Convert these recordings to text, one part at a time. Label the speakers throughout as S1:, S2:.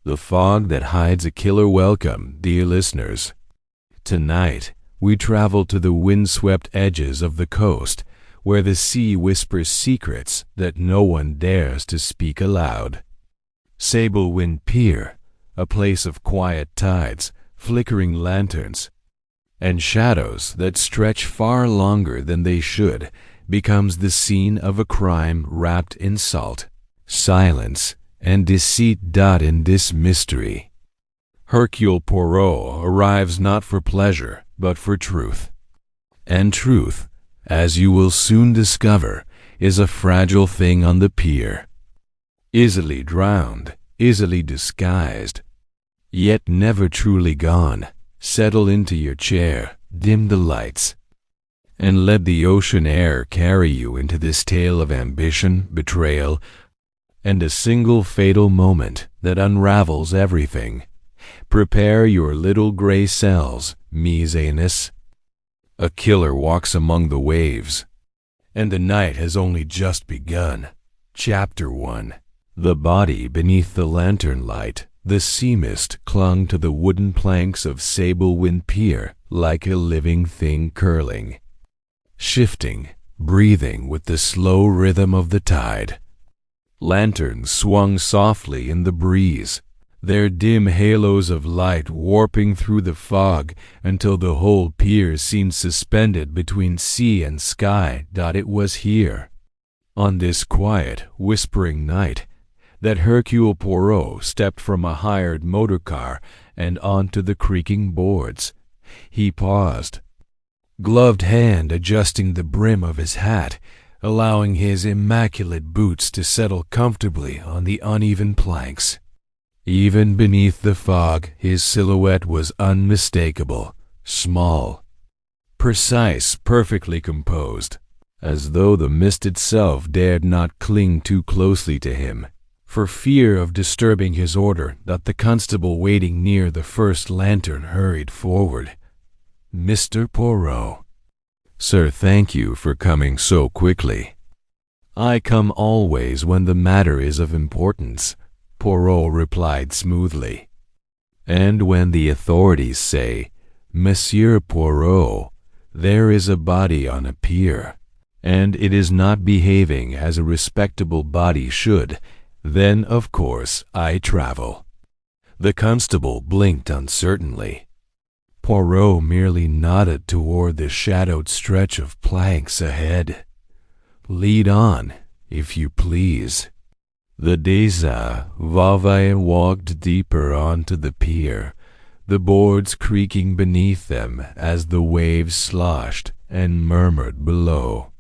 S1: The fog that hides a killer welcome, dear listeners. Tonight, we travel to the windswept edges of the coast, where the sea whispers secrets that no one dares to speak aloud. Sablewind Pier, a place of quiet tides, flickering lanterns, and shadows that stretch far longer than they should, becomes the scene of a crime wrapped in salt, silence, and deceit. In this mystery, Hercule Poirot arrives not for pleasure, but for truth. And truth, as you will soon discover, is a fragile thing on the pier. Easily drowned, easily disguised, yet never truly gone. Settle into your chair, dim the lights, and let the ocean air carry you into this tale of ambition, betrayal, and a single fatal moment that unravels everything. Prepare your little gray cells, mes amis. A killer walks among the waves, and the night has only just begun. Chapter 1. The body beneath the lantern light. The sea mist clung to the wooden planks of Sablewind Pier like a living thing, curling, shifting, breathing with the slow rhythm of the tide. Lanterns swung softly in the breeze, their dim halos of light warping through the fog until the whole pier seemed suspended between sea and sky. It was here, on this quiet, whispering night, that Hercule Poirot stepped from a hired motor car and onto the creaking boards. He paused, gloved hand adjusting the brim of his hat, allowing his immaculate boots to settle comfortably on the uneven planks. Even beneath the fog, his silhouette was unmistakable, small, precise, perfectly composed, as though the mist itself dared not cling too closely to him, for fear of disturbing his order. The constable waiting near the first lantern hurried forward. "Mr. Poirot." "Sir, thank you for coming so quickly." "I come always when the matter is of importance," Poirot replied smoothly. "And when the authorities say, 'Monsieur Poirot, there is a body on a pier, and it is not behaving as a respectable body should,' then, of course, I travel." The constable blinked uncertainly. Poirot merely nodded toward the shadowed stretch of planks ahead. "Lead on, if you please." The Vavaille walked deeper onto the pier, the boards creaking beneath them as the waves sloshed and murmured below.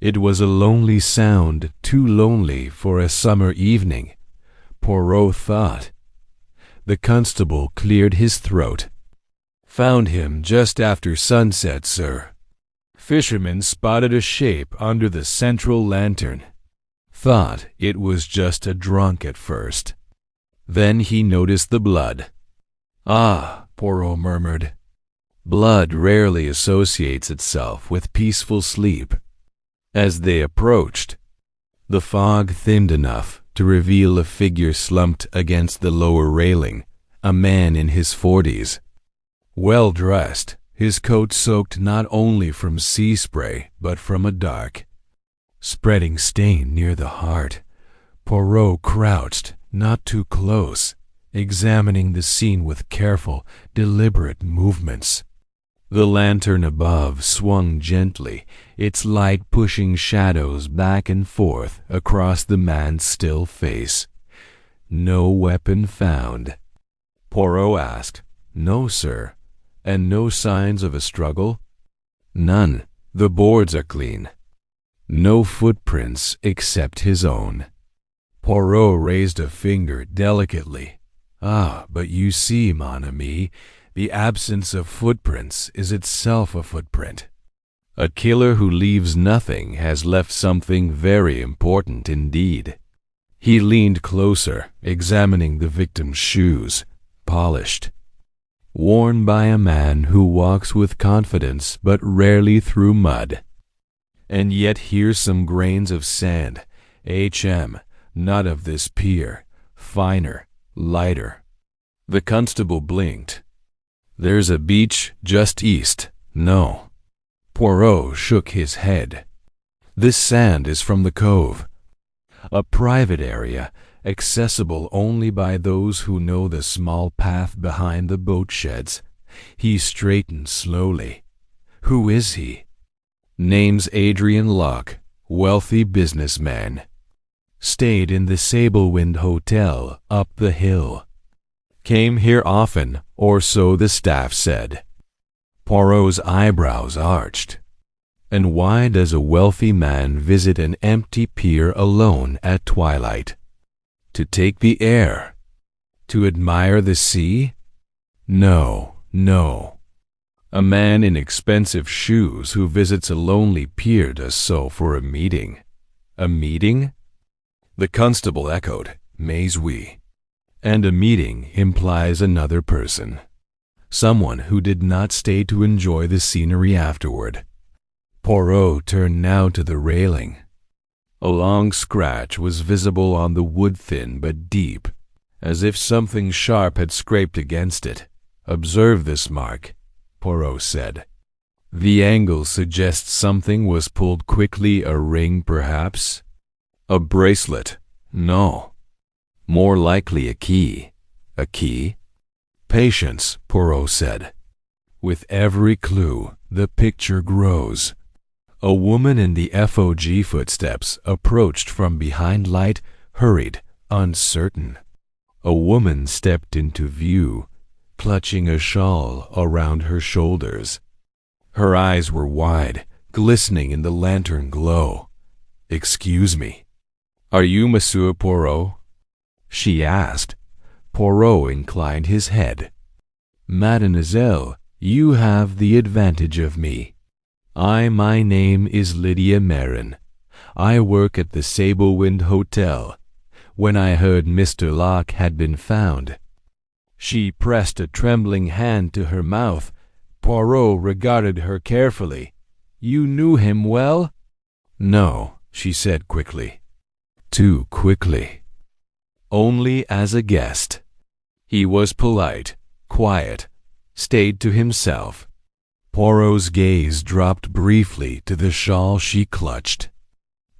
S1: It was a lonely sound, too lonely for a summer evening, Poirot thought. The constable cleared his throat. "Found him just after sunset, sir. Fishermen spotted a shape under the central lantern. Thought it was just a drunk at first. Then he noticed the blood." "Ah," Poirot murmured. "Blood rarely associates itself with peaceful sleep." As they approached, the fog thinned enough to reveal a figure slumped against the lower railing, a man in his 40s. Well dressed, his coat soaked not only from sea spray but from a dark, spreading stain near the heart. Poirot crouched, not too close, examining the scene with careful, deliberate movements. The lantern above swung gently, its light pushing shadows back and forth across the man's still face. "No weapon found?" Poirot asked. "No, sir." "And no signs of a struggle?" "None. The boards are clean." "No footprints except his own." Poirot raised a finger delicately. "Ah, but you see, mon ami, the absence of footprints is itself a footprint. A killer who leaves nothing has left something very important indeed." He leaned closer, examining the victim's shoes, polished, worn by a man who walks with confidence but rarely through mud. "And yet here's some grains of sand, not of this pier, finer, lighter. The constable blinked. "There's a beach just east, no." Poirot shook his head. "This sand is from the cove. A private area, accessible only by those who know the small path behind the boat sheds." He straightened slowly. "Who is he?" "Name's Adrian Locke, wealthy businessman. Stayed in the Sablewind Hotel up the hill. Came here often, or so the staff said." Poirot's eyebrows arched. "And why does a wealthy man visit an empty pier alone at twilight? To take the air? To admire the sea? No, no. A man in expensive shoes who visits a lonely pier does so for a meeting." "A meeting?" The constable echoed, "Mais oui. And a meeting implies another person. Someone who did not stay to enjoy the scenery afterward." Poirot turned now to the railing. A long scratch was visible on the wood, thin but deep, as if something sharp had scraped against it. "Observe this mark," Poirot said. "The angle suggests something was pulled quickly. A ring, perhaps? A bracelet? No. More likely a key." "A key?" "Patience," Poirot said. "With every clue, the picture grows." A woman in the FOG footsteps approached from behind light, hurried, uncertain. A woman stepped into view, clutching a shawl around her shoulders. Her eyes were wide, glistening in the lantern glow. "Excuse me. Are you Monsieur Poirot?" she asked. Poirot inclined his head. "Mademoiselle, you have the advantage of me. My name is Lydia Marin. I work at the Sablewind Hotel. When I heard Mr. Locke had been found—" She pressed a trembling hand to her mouth. Poirot regarded her carefully. "You knew him well?" "No," she said quickly. "Too quickly. Only as a guest." He was polite, quiet, stayed to himself. Poirot's gaze dropped briefly to the shawl she clutched.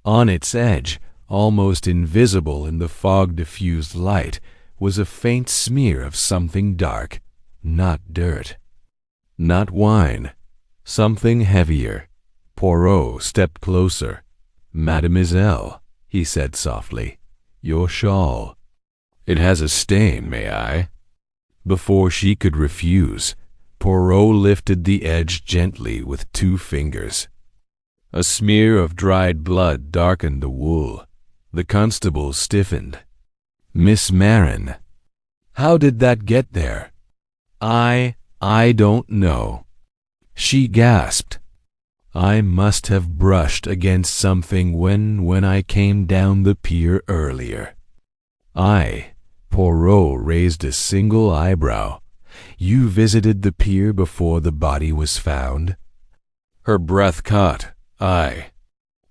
S1: On its edge, almost invisible in the fog-diffused light, was a faint smear of something dark, not dirt, not wine, something heavier. Poirot stepped closer. "Mademoiselle," he said softly, "your shawl. It has a stain, may I?" Before she could refuse, Poirot lifted the edge gently with 2 fingers. A smear of dried blood darkened the wool. The constable stiffened. "Miss Marin, how did that get there?" I don't know," she gasped. "I must have brushed against something when I came down the pier earlier." Poirot raised a single eyebrow. "You visited the pier before the body was found?" Her breath caught.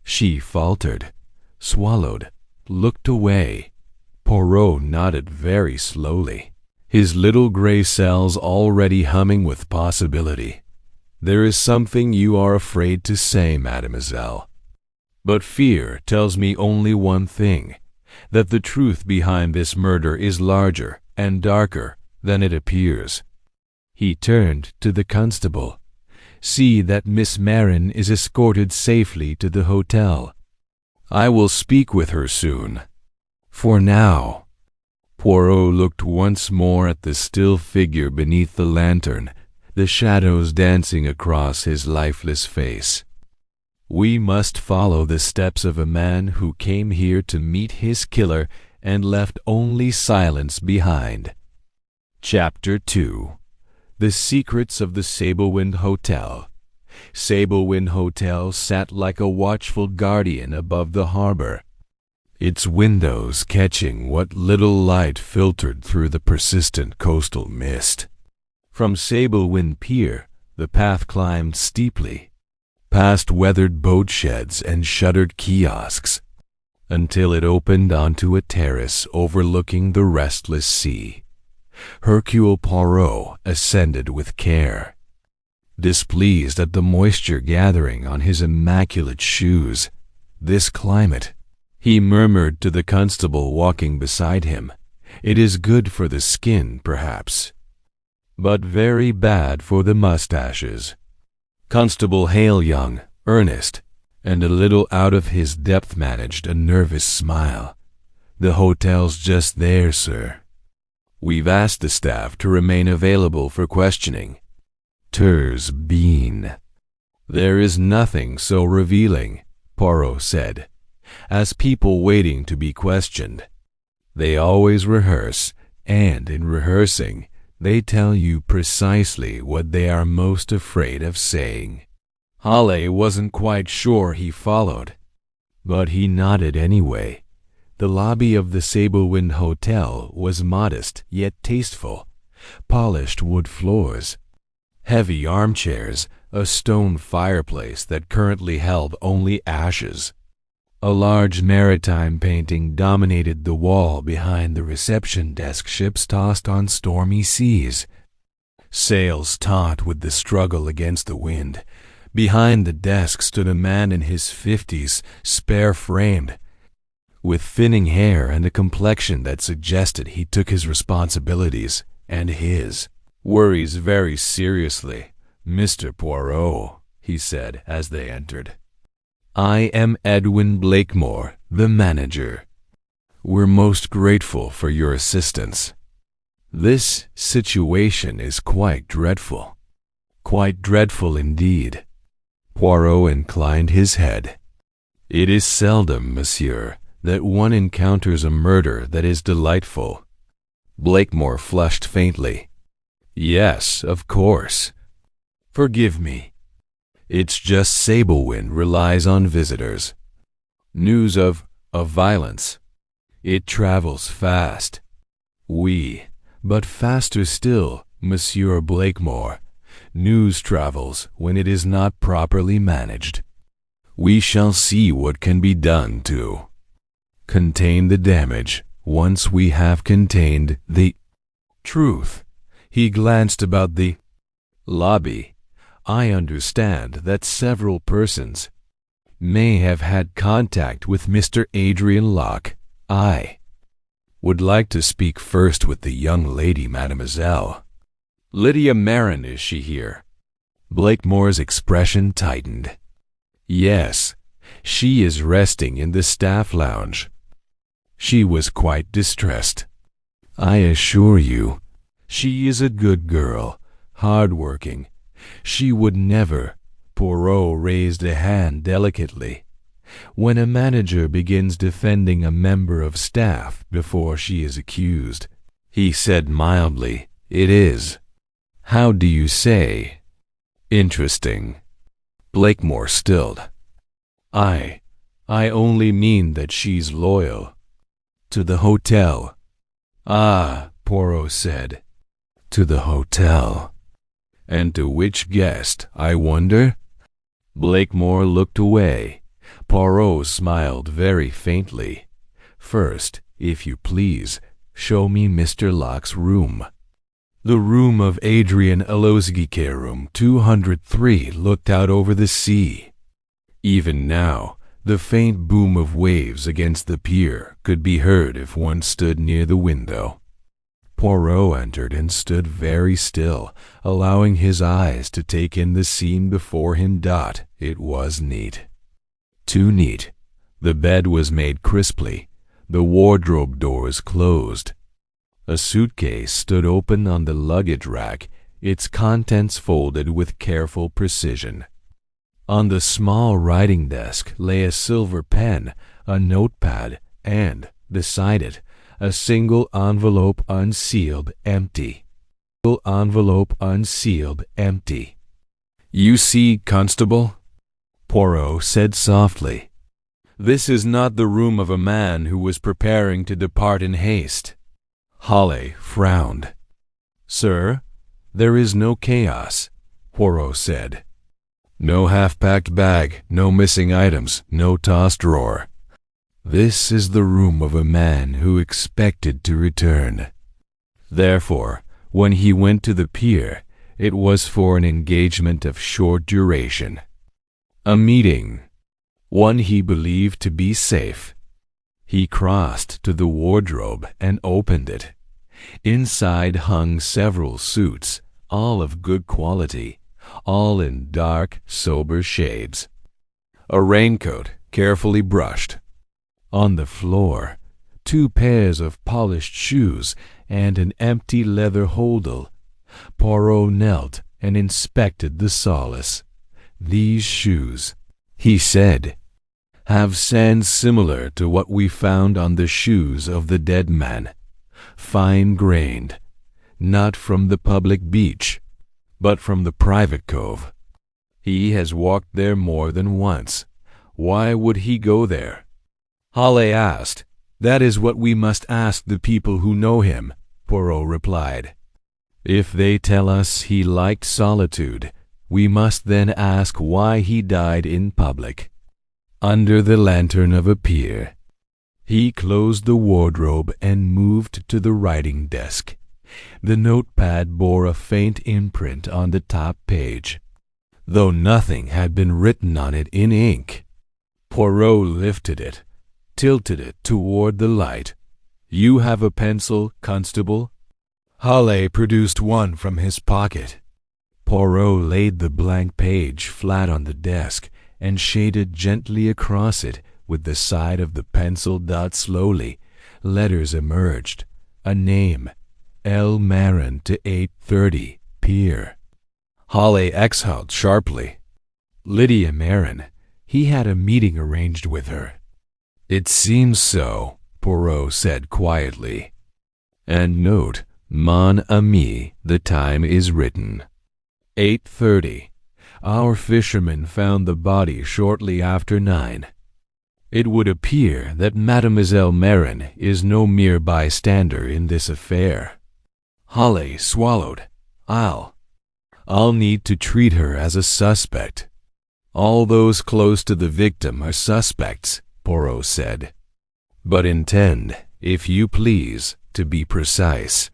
S1: She faltered, swallowed, looked away. Poirot nodded very slowly, his little gray cells already humming with possibility. "There is something you are afraid to say, mademoiselle. But fear tells me only one thing, that the truth behind this murder is larger and darker than it appears." He turned to the constable. "See that Miss Marin is escorted safely to the hotel. I will speak with her soon. For now—" Poirot looked once more at the still figure beneath the lantern, the shadows dancing across his lifeless face. "We must follow the steps of a man who came here to meet his killer and left only silence behind." Chapter 2. The Secrets of the Sablewind Hotel. Sablewind Hotel sat like a watchful guardian above the harbor, its windows catching what little light filtered through the persistent coastal mist. From Sablewind Pier, the path climbed steeply, past weathered boat sheds and shuttered kiosks. until it opened onto a terrace overlooking the restless sea. Hercule Poirot ascended with care. Displeased at the moisture gathering on his immaculate shoes, this climate, he murmured to the constable walking beside him, "It is good for the skin, perhaps, but very bad for the mustaches." Constable Hale, young, earnest, and a little out of his depth, managed a nervous smile. "The hotel's just there, sir. We've asked the staff to remain available for questioning." "Ter's been." "There is nothing so revealing," Poirot said, "as people waiting to be questioned. They always rehearse, and in rehearsing, they tell you precisely what they are most afraid of saying." Halley wasn't quite sure he followed, but he nodded anyway. The lobby of the Sablewind Hotel was modest yet tasteful. Polished wood floors, heavy armchairs, a stone fireplace that currently held only ashes. A large maritime painting dominated the wall behind the reception desk. Ships tossed on stormy seas, sails taut with the struggle against the wind. Behind the desk stood a man in his 50s, spare-framed, with thinning hair and a complexion that suggested he took his responsibilities and his worries very seriously. "Mr. Poirot," he said as they entered, "I am Edwin Blakemore, the manager. We're most grateful for your assistance. This situation is quite dreadful." "Quite dreadful indeed." Poirot inclined his head. "It is seldom, monsieur, that one encounters a murder that is delightful." Blakemore flushed faintly. "Yes, of course. Forgive me. It's just Sablewind relies on visitors. News of violence. It travels fast. But faster still, Monsieur Blakemore. News travels when it is not properly managed. We shall see what can be done to contain the damage once we have contained the truth." He glanced about the lobby. "I understand that several persons may have had contact with Mr. Adrian Locke. I would like to speak first with the young lady, mademoiselle. Lydia Marin, is she here?" Blakemore's expression tightened. "Yes, she is resting in the staff lounge. She was quite distressed. I assure you, she is a good girl, hard-working. She would never—" Poirot raised a hand delicately. "When a manager begins defending a member of staff before she is accused," he said mildly, "it is, how do you say, interesting." Blakemore stilled. I only mean that she's loyal to the hotel." "Ah," Poirot said, "to the hotel. And to which guest, I wonder?" Blakemore looked away. Poirot smiled very faintly. "First, if you please, show me Mr. Locke's room." The room of Adrian Alozgique, room 203, looked out over the sea. Even now, the faint boom of waves against the pier could be heard if one stood near the window. Poirot entered and stood very still, allowing his eyes to take in the scene before him. It was neat. Too neat. The bed was made crisply, the wardrobe doors closed. A suitcase stood open on the luggage rack, its contents folded with careful precision. On the small writing desk lay a silver pen, a notepad, and, beside it, a single envelope unsealed, empty. "You see, Constable," Poirot said softly, "this is not the room of a man who was preparing to depart in haste." Halley frowned. "Sir, there is no chaos," Poirot said. "No half-packed bag, no missing items, no tossed drawer. This is the room of a man who expected to return. Therefore, when he went to the pier, it was for an engagement of short duration. A meeting, one he believed to be safe. He crossed to the wardrobe and opened it. Inside hung several suits, all of good quality, all in dark, sober shades. A raincoat, carefully brushed. On the floor, 2 pairs of polished shoes and an empty leather hodel. Poirot knelt and inspected the solace. These shoes, he said, have sands similar to what we found on the shoes of the dead man, fine-grained, not from the public beach, but from the private cove. He has walked there more than once. Why would he go there? Halley asked. That is what we must ask the people who know him, Poirot replied. If they tell us he liked solitude, we must then ask why he died in public, under the lantern of a pier. He closed the wardrobe and moved to the writing desk. The notepad bore a faint imprint on the top page, though nothing had been written on it in ink. Poirot lifted it, tilted it toward the light. You have a pencil, Constable? Halley produced one from his pocket. Poirot laid the blank page flat on the desk and shaded gently across it with the side of the pencil. Slowly, letters emerged. A name, L. Marin to 830, Pier. Halley exhaled sharply. Lydia Marin. He had a meeting arranged with her. It seems so, Poirot said quietly. And note, mon ami, the time is written. 8:30. Our fishermen found the body shortly after 9. It would appear that Mademoiselle Marin is no mere bystander in this affair. Halley swallowed. I'll need to treat her as a suspect. All those close to the victim are suspects, Poirot said. But intend, if you please, to be precise.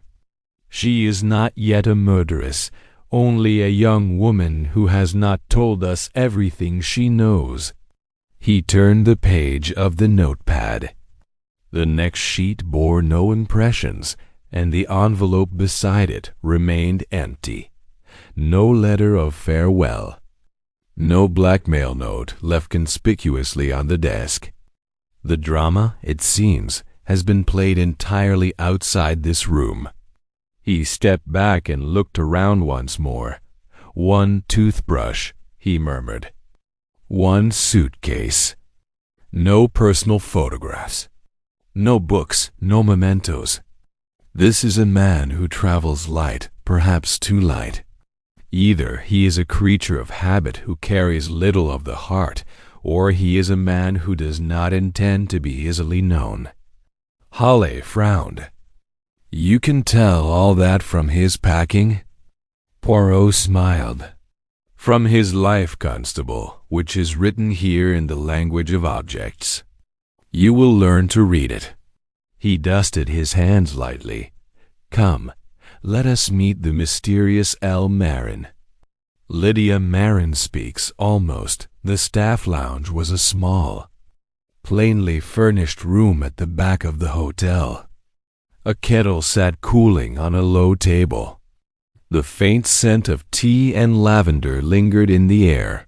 S1: She is not yet a murderess, only a young woman who has not told us everything she knows. He turned the page of the notepad. The next sheet bore no impressions, and the envelope beside it remained empty. No letter of farewell. No blackmail note left conspicuously on the desk. The drama, it seems, has been played entirely outside this room. He stepped back and looked around once more. 1 toothbrush, he murmured. 1 suitcase. No personal photographs. No books, no mementos. This is a man who travels light, perhaps too light. Either he is a creature of habit who carries little of the heart, or he is a man who does not intend to be easily known. Halley frowned. You can tell all that from his packing? Poirot smiled. From his life, Constable, which is written here in the language of objects. You will learn to read it. He dusted his hands lightly. Come, let us meet the mysterious L. Marin. Lydia Marin speaks, almost. The staff lounge was a small, plainly furnished room at the back of the hotel. A kettle sat cooling on a low table. The faint scent of tea and lavender lingered in the air.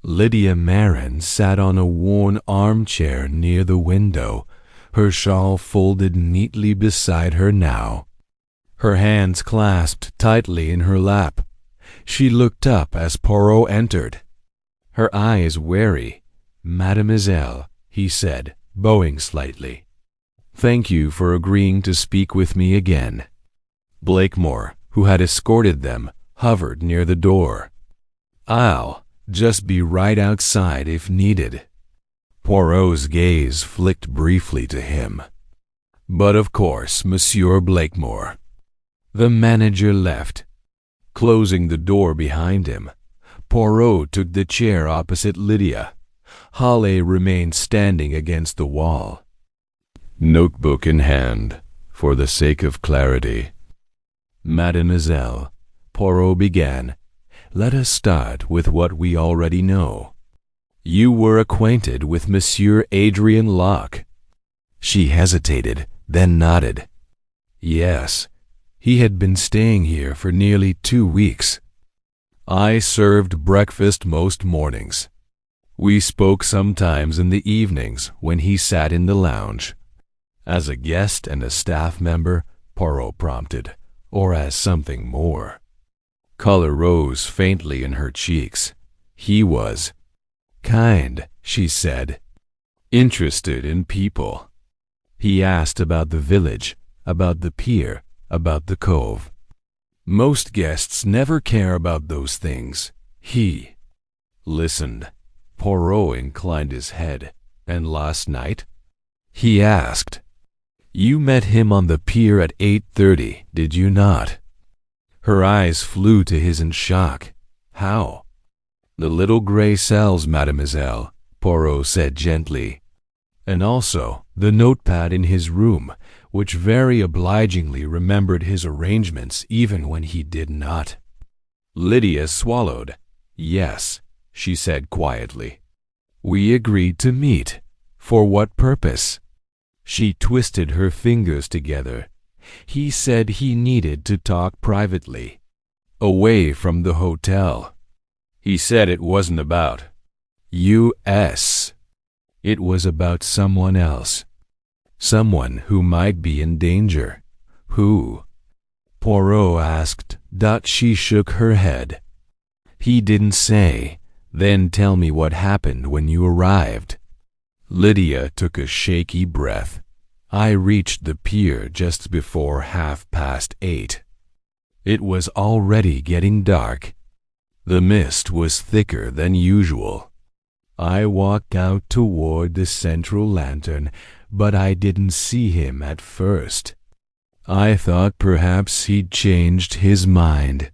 S1: Lydia Marin sat on a worn armchair near the window, her shawl folded neatly beside her now, her hands clasped tightly in her lap. She looked up as Poirot entered, her eyes wary. Mademoiselle, he said, bowing slightly. Thank you for agreeing to speak with me again. Blakemore, who had escorted them, hovered near the door. I'll just be right outside if needed. Poirot's gaze flicked briefly to him. But of course, Monsieur Blakemore. The manager left. Closing the door behind him, Poirot took the chair opposite Lydia. Hale remained standing against the wall, notebook in hand, for the sake of clarity. "Mademoiselle," Poirot began, "let us start with what we already know. You were acquainted with Monsieur Adrian Locke." She hesitated, then nodded. "Yes, he had been staying here for nearly 2 weeks. I served breakfast most mornings. We spoke sometimes in the evenings when he sat in the lounge. As a guest and a staff member," Poirot prompted, "or as something more?" Color rose faintly in her cheeks. "He was kind," she said, "interested in people. He asked about the village, about the pier, about the cove. Most guests never care about those things. He listened." Poirot inclined his head. "And last night?" he asked. "You met him on the pier at 8:30, did you not?" Her eyes flew to his in shock. "How?" "The little gray cells, mademoiselle," Poirot said gently. "And also the notepad in his room, which very obligingly remembered his arrangements even when he did not." Lydia swallowed. "Yes," she said quietly. "We agreed to meet. For what purpose?" She twisted her fingers together. "He said he needed to talk privately, away from the hotel. He said it wasn't about us. It was about someone else. Someone who might be in danger." "Who?" Poirot asked. She shook her head. "He didn't say. Then tell me what happened when you arrived." Lydia took a shaky breath. "I reached the pier just before 8:30. It was already getting dark. The mist was thicker than usual. I walked out toward the central lantern, but I didn't see him at first. I thought perhaps he'd changed his mind.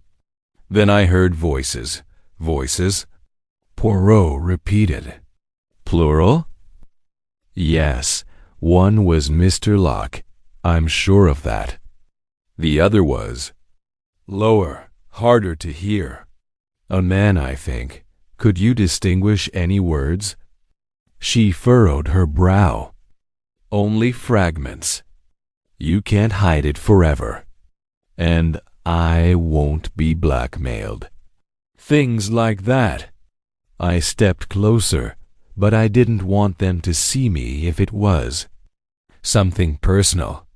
S1: Then I heard voices." "Voices?" Poirot repeated. "Plural?" "Yes, one was Mr. Locke. I'm sure of that. The other was lower, harder to hear. A man, I think. Could you distinguish any words?" She furrowed her brow. "Only fragments. You can't hide it forever. And I won't be blackmailed. Things like that." I stepped closer, but I didn't want them to see me if it was something personal.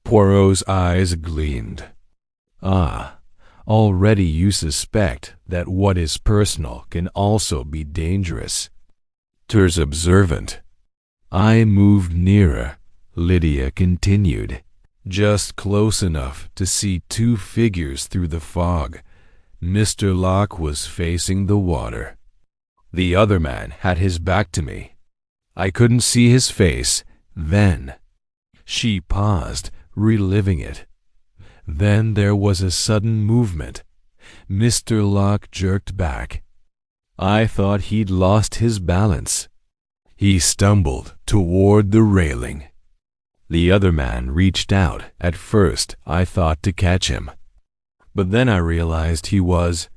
S1: Poirot's eyes gleamed. "Ah, already you suspect that what is personal can also be dangerous." "'Ters observant." I moved nearer. Lydia continued, "Just close enough to see 2 figures through the fog. Mr. Locke was facing the water. The other man had his back to me. I couldn't see his face. Then—" She paused, reliving it. "Then there was a sudden movement. Mr. Locke jerked back. I thought he'd lost his balance. He stumbled toward the railing. The other man reached out. At first, I thought to catch him. But then I realized he was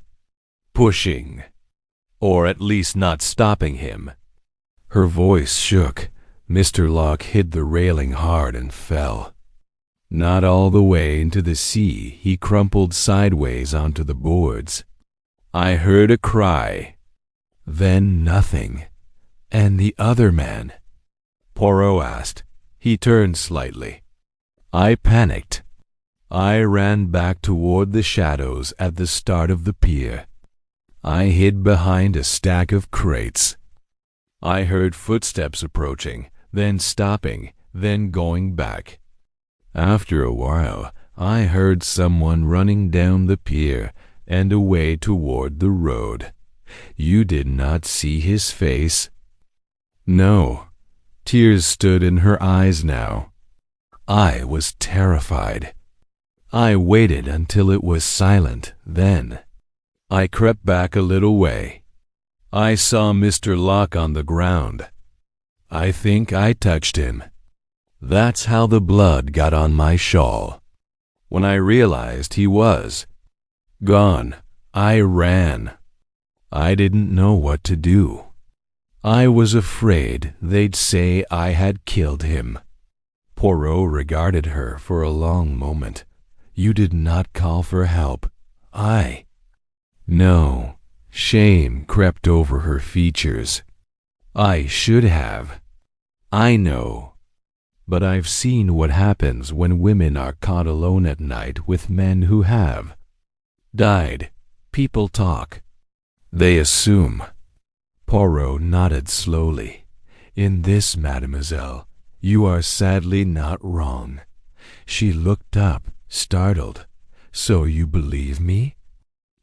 S1: pushing, or at least not stopping him." Her voice shook. Mr. Locke hit the railing hard and fell. Not all the way into the sea, he crumpled sideways onto the boards. I heard a cry. Then nothing. "And the other man?" Poirot asked. He turned slightly. I panicked. I ran back toward the shadows at the start of the pier. I hid behind a stack of crates. I heard footsteps approaching, then stopping, then going back. After a while, I heard someone running down the pier and away toward the road. You did not see his face? No. Tears stood in her eyes now. I was terrified. I waited until it was silent, then I crept back a little way. I saw Mr. Locke on the ground. I think I touched him. That's how the blood got on my shawl. When I realized he was gone, I ran. I didn't know what to do. I was afraid they'd say I had killed him." Poirot regarded her for a long moment. "You did not call for help." No. Shame crept over her features. "I should have. I know. But I've seen what happens when women are caught alone at night with men who have died. People talk. They assume." Poirot nodded slowly. "In this, mademoiselle, you are sadly not wrong." She looked up, startled. "So you believe me?"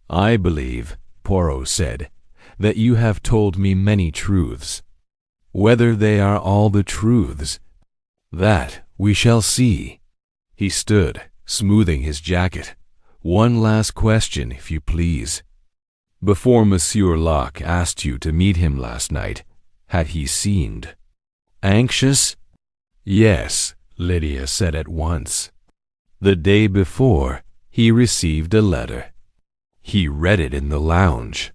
S1: "I believe," Poirot said, "that you have told me many truths. Whether they are all the truths, that we shall see." He stood, smoothing his jacket. "One last question, if you please. Before Monsieur Locke asked you to meet him last night, had he seemed anxious?" "Yes," Lydia said at once. "The day before, he received a letter. He read it in the lounge.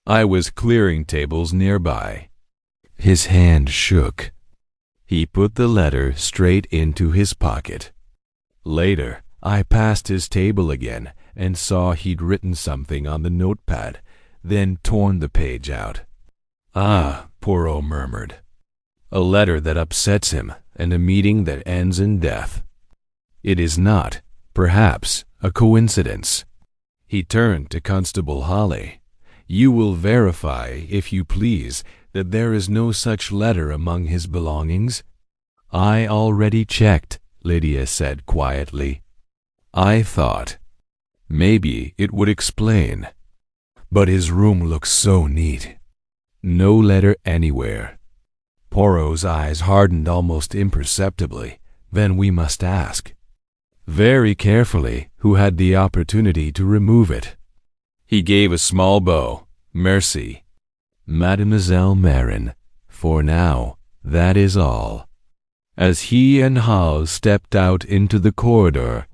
S1: I was clearing tables nearby." His hand shook. He put the letter straight into his pocket. "Later, I passed his table again and saw he'd written something on the notepad, then torn the page out." "Ah," Poirot murmured. "A letter that upsets him and a meeting that ends in death. It is not, perhaps, a coincidence." He turned to Constable Halley. "You will verify, if you please, that there is no such letter among his belongings?" "I already checked," Lydia said quietly. "I thought maybe it would explain. But his room looks so neat. No letter anywhere." Poirot's eyes hardened almost imperceptibly. "Then we must ask very carefully who had the opportunity to remove it." He gave a small bow. "Merci. Mademoiselle Marin. For now, that is all." As he and Hall stepped out into the corridor,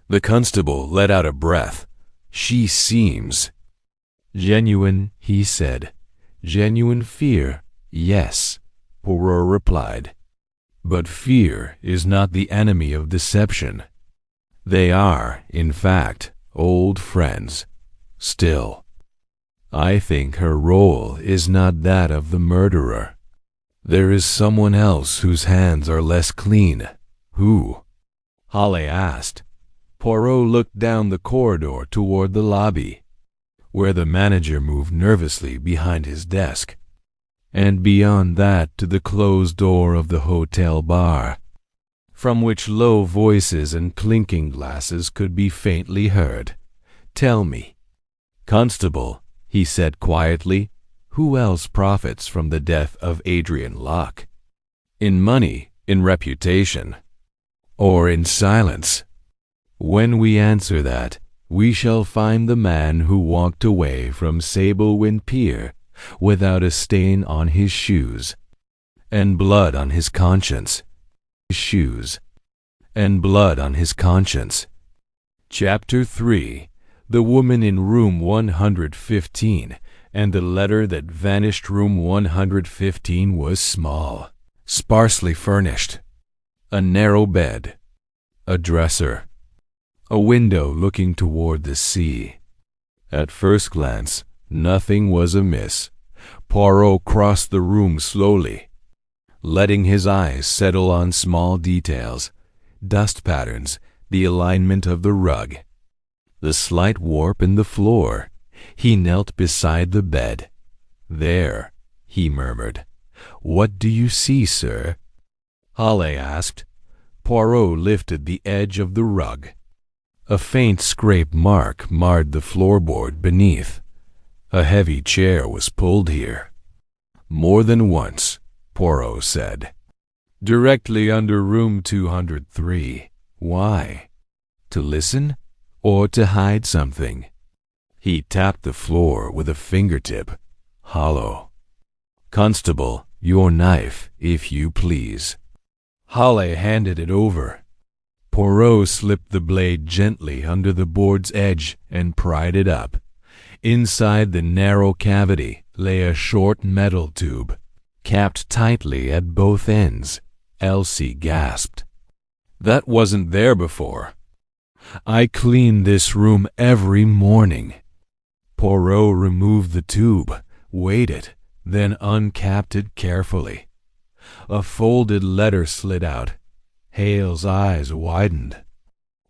S1: the constable let out a breath. "She seems genuine," he said. "Genuine fear, yes," Poirot replied. "But fear is not the enemy of deception. They are, in fact, old friends. Still, I think her role is not that of the murderer. There is someone else whose hands are less clean." "Who?" Halley asked. Poirot looked down the corridor toward the lobby, where the manager moved nervously behind his desk, and beyond that to the closed door of the hotel bar, from which low voices and clinking glasses could be faintly heard. "Tell me, Constable," he said quietly, "who else profits from the death of Adrian Locke? In money, in reputation, or in silence? When we answer that, we shall find the man who walked away from Sablewind Pier without a stain on his shoes, and blood on his conscience. Chapter 3. The woman in room 115 and the letter that vanished. Room 115 was small, sparsely furnished. A narrow bed, a dresser, a window looking toward the sea. At first glance, nothing was amiss. Poirot crossed the room slowly, letting his eyes settle on small details, dust patterns, the alignment of the rug, the slight warp in the floor. He knelt beside the bed. "There," he murmured. "What do you see, sir?" Halley asked. Poirot lifted the edge of the rug. A faint scrape mark marred the floorboard beneath. A heavy chair was pulled here. "More than once," Poirot said. "Directly under room 203. Why? To listen? Or to hide something?" He tapped the floor with a fingertip. hollow. "Constable, your knife, if you please." Halley handed it over. Poirot slipped the blade gently under the board's edge and pried it up. Inside the narrow cavity lay a short metal tube, capped tightly at both ends. Elsie gasped. "That wasn't there before. I clean this room every morning." Poirot removed the tube, weighed it, then uncapped it carefully. A folded letter slid out. Hale's eyes widened.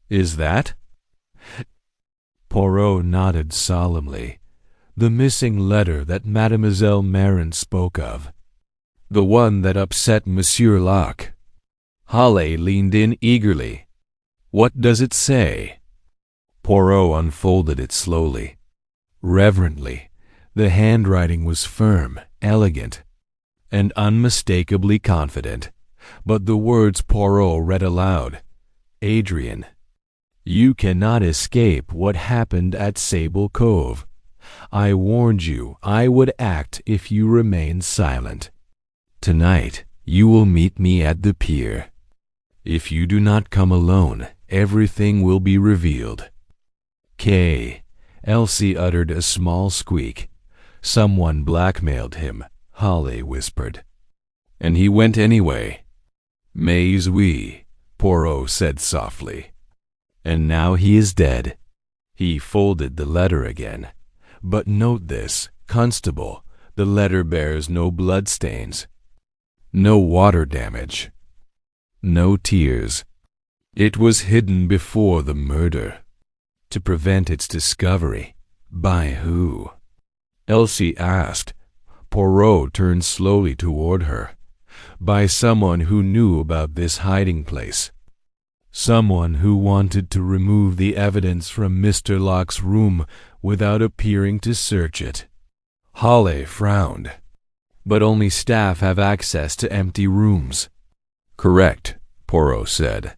S1: "Is that?" Poirot nodded solemnly. "The missing letter that Mademoiselle Marin spoke of. The one that upset Monsieur Locke." Halley leaned in eagerly. "What does it say?" Poirot unfolded it slowly. Reverently, the handwriting was firm, elegant, and unmistakably confident, but the words Poirot read aloud. "Adrian, you cannot escape what happened at Sable Cove. I warned you I would act if you remained silent. Tonight you will meet me at the pier. If you do not come alone, everything will be revealed." "Kay." Elsie uttered a small squeak. "Someone blackmailed him," Halley whispered. "And he went anyway." "Mais oui," Poirot said softly. "And now he is dead." He folded the letter again. "But note this, Constable, the letter bears no bloodstains, no water damage, no tears. It was hidden before the murder, to prevent its discovery." "By who?" Elsie asked. Poirot turned slowly toward her. "By someone who knew about this hiding place. Someone who wanted to remove the evidence from Mr. Locke's room without appearing to search it." Halley frowned. "But only staff have access to empty rooms." "Correct," Poirot said.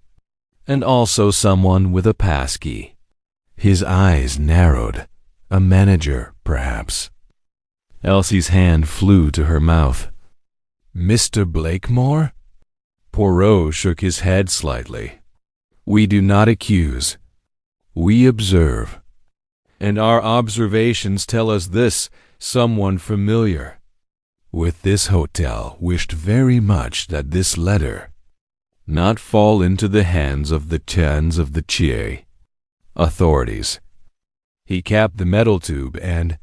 S1: "And also someone with a passkey." His eyes narrowed. "A manager, perhaps." Elsie's hand flew to her mouth. "Mr. Blakemore?" Poirot shook his head slightly. "We do not accuse. We observe. And our observations tell us this: someone familiar with this hotel wished very much that this letter not fall into the hands of the Tans of the Chier authorities." He capped the metal tube and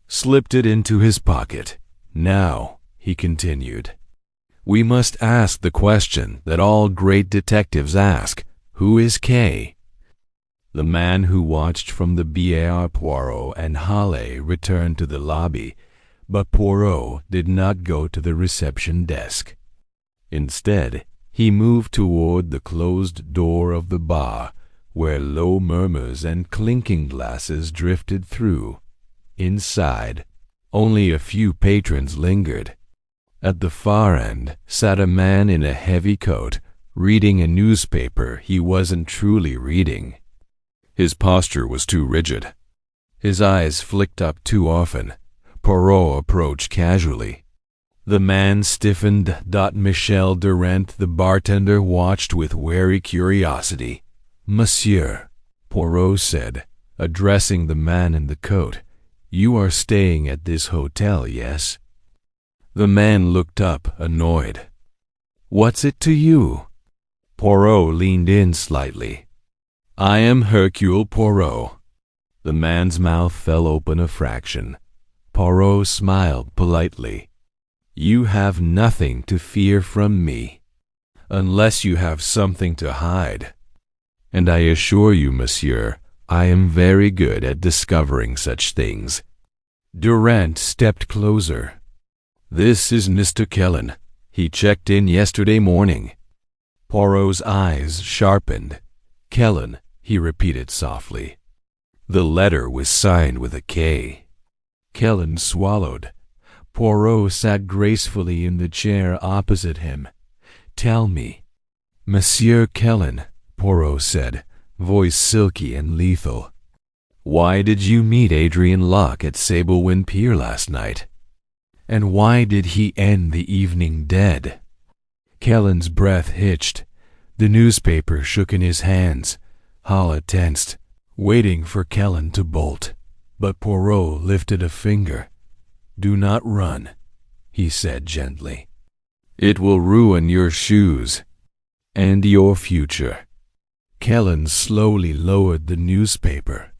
S1: slipped it into his pocket. "Now," he continued, "we must ask the question that all great detectives ask. Who is Kay?" The man who watched from the Bière Poirot and Halley returned to the lobby, but Poirot did not go to the reception desk. Instead, he moved toward the closed door of the bar, where low murmurs and clinking glasses drifted through. Inside, only a few patrons lingered. At the far end sat a man in a heavy coat, reading a newspaper he wasn't truly reading. His posture was too rigid. His eyes flicked up too often. Poirot approached casually. The man stiffened. Michel Durant, the bartender, watched with wary curiosity. "Monsieur," Poirot said, addressing the man in the coat, "you are staying at this hotel, yes?" The man looked up, annoyed. "What's it to you?" Poirot leaned in slightly. "I am Hercule Poirot." The man's mouth fell open a fraction. Poirot smiled politely. "You have nothing to fear from me, unless you have something to hide. And I assure you, monsieur, I am very good at discovering such things." Durant stepped closer. "This is Mr. Kellen. He checked in yesterday morning." Poirot's eyes sharpened. "Kellen," he repeated softly. The letter was signed with a K. Kellen swallowed. Poirot sat gracefully in the chair opposite him. "Tell me." "Monsieur Kellen," Poirot said, voice silky and lethal, "why did you meet Adrian Locke at Sablewind Pier last night?" And why did he end the evening dead? Kellen's breath hitched. The newspaper shook in his hands. Hala tensed, waiting for Kellen to bolt. But Poirot lifted a finger. "Do not run," he said gently. "It will ruin your shoes and your future." Kellen slowly lowered the newspaper.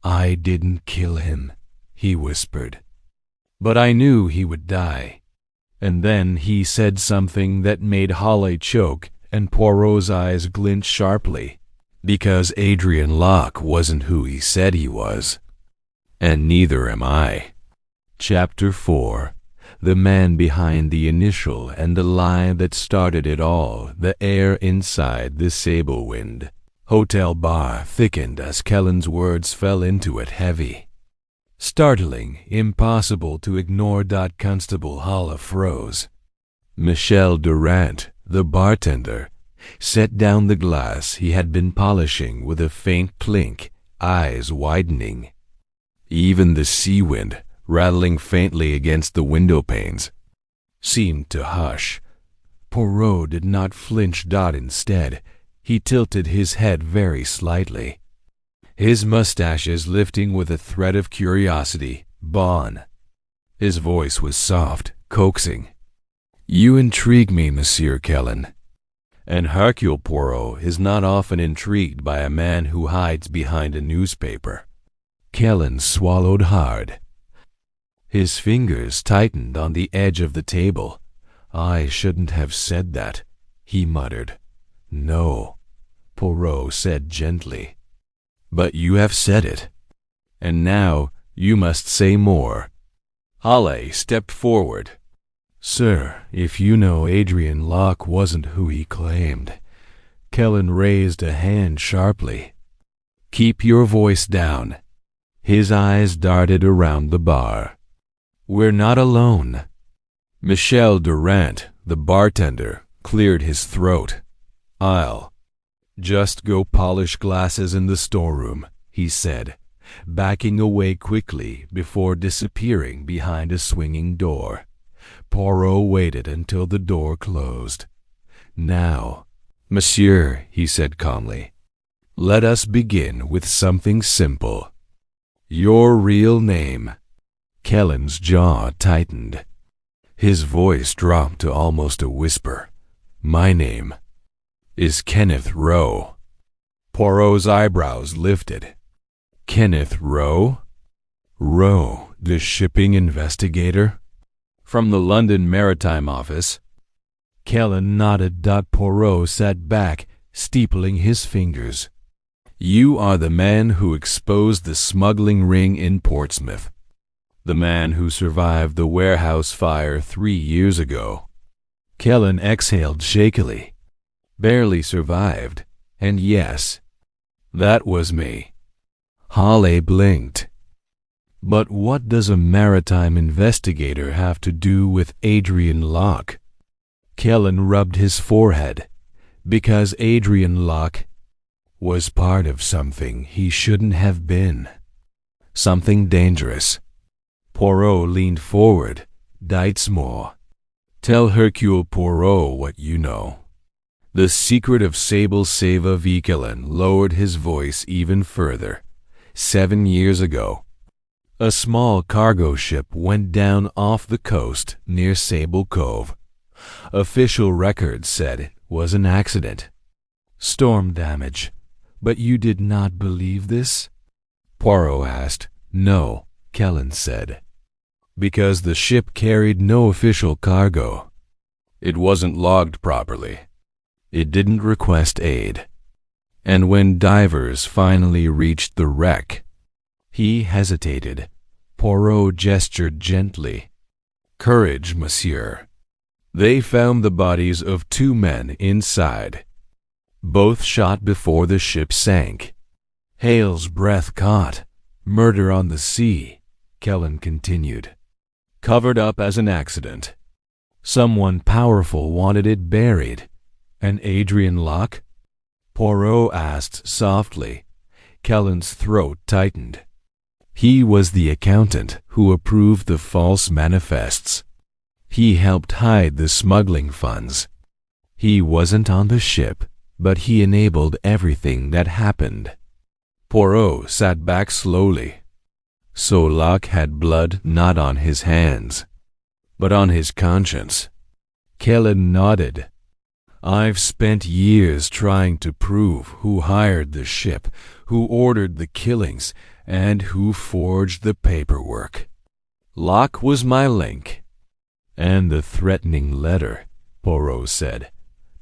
S1: "I didn't kill him," he whispered. "But I knew he would die." And then he said something that made Hawley choke and Poirot's eyes glint sharply. "Because Adrian Locke wasn't who he said he was. And neither am I." Chapter 4. The man behind the initial and the lie that started it all. The air inside the Sablewind hotel bar thickened as Kellen's words fell into it heavy. Startling, impossible to ignore. Constable Hala froze. Michel Durant, the bartender, set down the glass he had been polishing with a faint clink, eyes widening. Even the sea wind, rattling faintly against the window panes, seemed to hush. Poirot did not flinch. Instead, he tilted his head very slightly, his mustaches lifting with a thread of curiosity. "Bon." His voice was soft, coaxing. "You intrigue me, Monsieur Kellen." And Hercule Poirot is not often intrigued by a man who hides behind a newspaper. Kellen swallowed hard. His fingers tightened on the edge of the table. "I shouldn't have said that," he muttered. "No," Poirot said gently. "But you have said it. And now you must say more." Hawley stepped forward. "Sir, if you know Adrian Locke wasn't who he claimed." Kellen raised a hand sharply. "Keep your voice down." His eyes darted around the bar. "We're not alone." Michel Durant, the bartender, cleared his throat. "I'll just go polish glasses in the storeroom," he said, backing away quickly before disappearing behind a swinging door. Poirot waited until the door closed. "Now, Monsieur," he said calmly, "let us begin with something simple. Your real name." Kellen's jaw tightened. His voice dropped to almost a whisper. "My name is Kenneth Rowe." Poirot's eyebrows lifted. "Kenneth Rowe? Rowe, the shipping investigator? From the London Maritime Office?" Kellen nodded. Poirot sat back, steepling his fingers. "You are the man who exposed the smuggling ring in Portsmouth. The man who survived the warehouse fire 3 years ago." Kellen exhaled shakily. "Barely survived. And yes, that was me." Hawley blinked. "But what does a maritime investigator have to do with Adrian Locke?" Kellen rubbed his forehead. "Because Adrian Locke was part of something he shouldn't have been. Something dangerous." Poirot leaned forward. "Deitzmore, tell Hercule Poirot what you know." The secret of Sable Seva Vikelen lowered his voice even further. 7 years ago, a small cargo ship went down off the coast near Sable Cove. Official records said it was an accident. Storm damage. But you did not believe this? Poirot asked. "No," Kellen said. "Because the ship carried no official cargo. It wasn't logged properly. It didn't request aid. And when divers finally reached the wreck..." He hesitated. Poirot gestured gently. "Courage, monsieur. They found the bodies of 2 men inside. Both shot before the ship sank." Hale's breath caught. "Murder on the sea," Kellen continued. "Covered up as an accident. Someone powerful wanted it buried. And Adrian Locke?" Poirot asked softly. Kellen's throat tightened. He was the accountant who approved the false manifests. He helped hide the smuggling funds. He wasn't on the ship, but he enabled everything that happened. Poirot sat back slowly. So Locke had blood not on his hands, but on his conscience. Kellen nodded. I've spent years trying to prove who hired the ship, who ordered the killings, and who forged the paperwork. Locke was my link. And the threatening letter, Poirot said,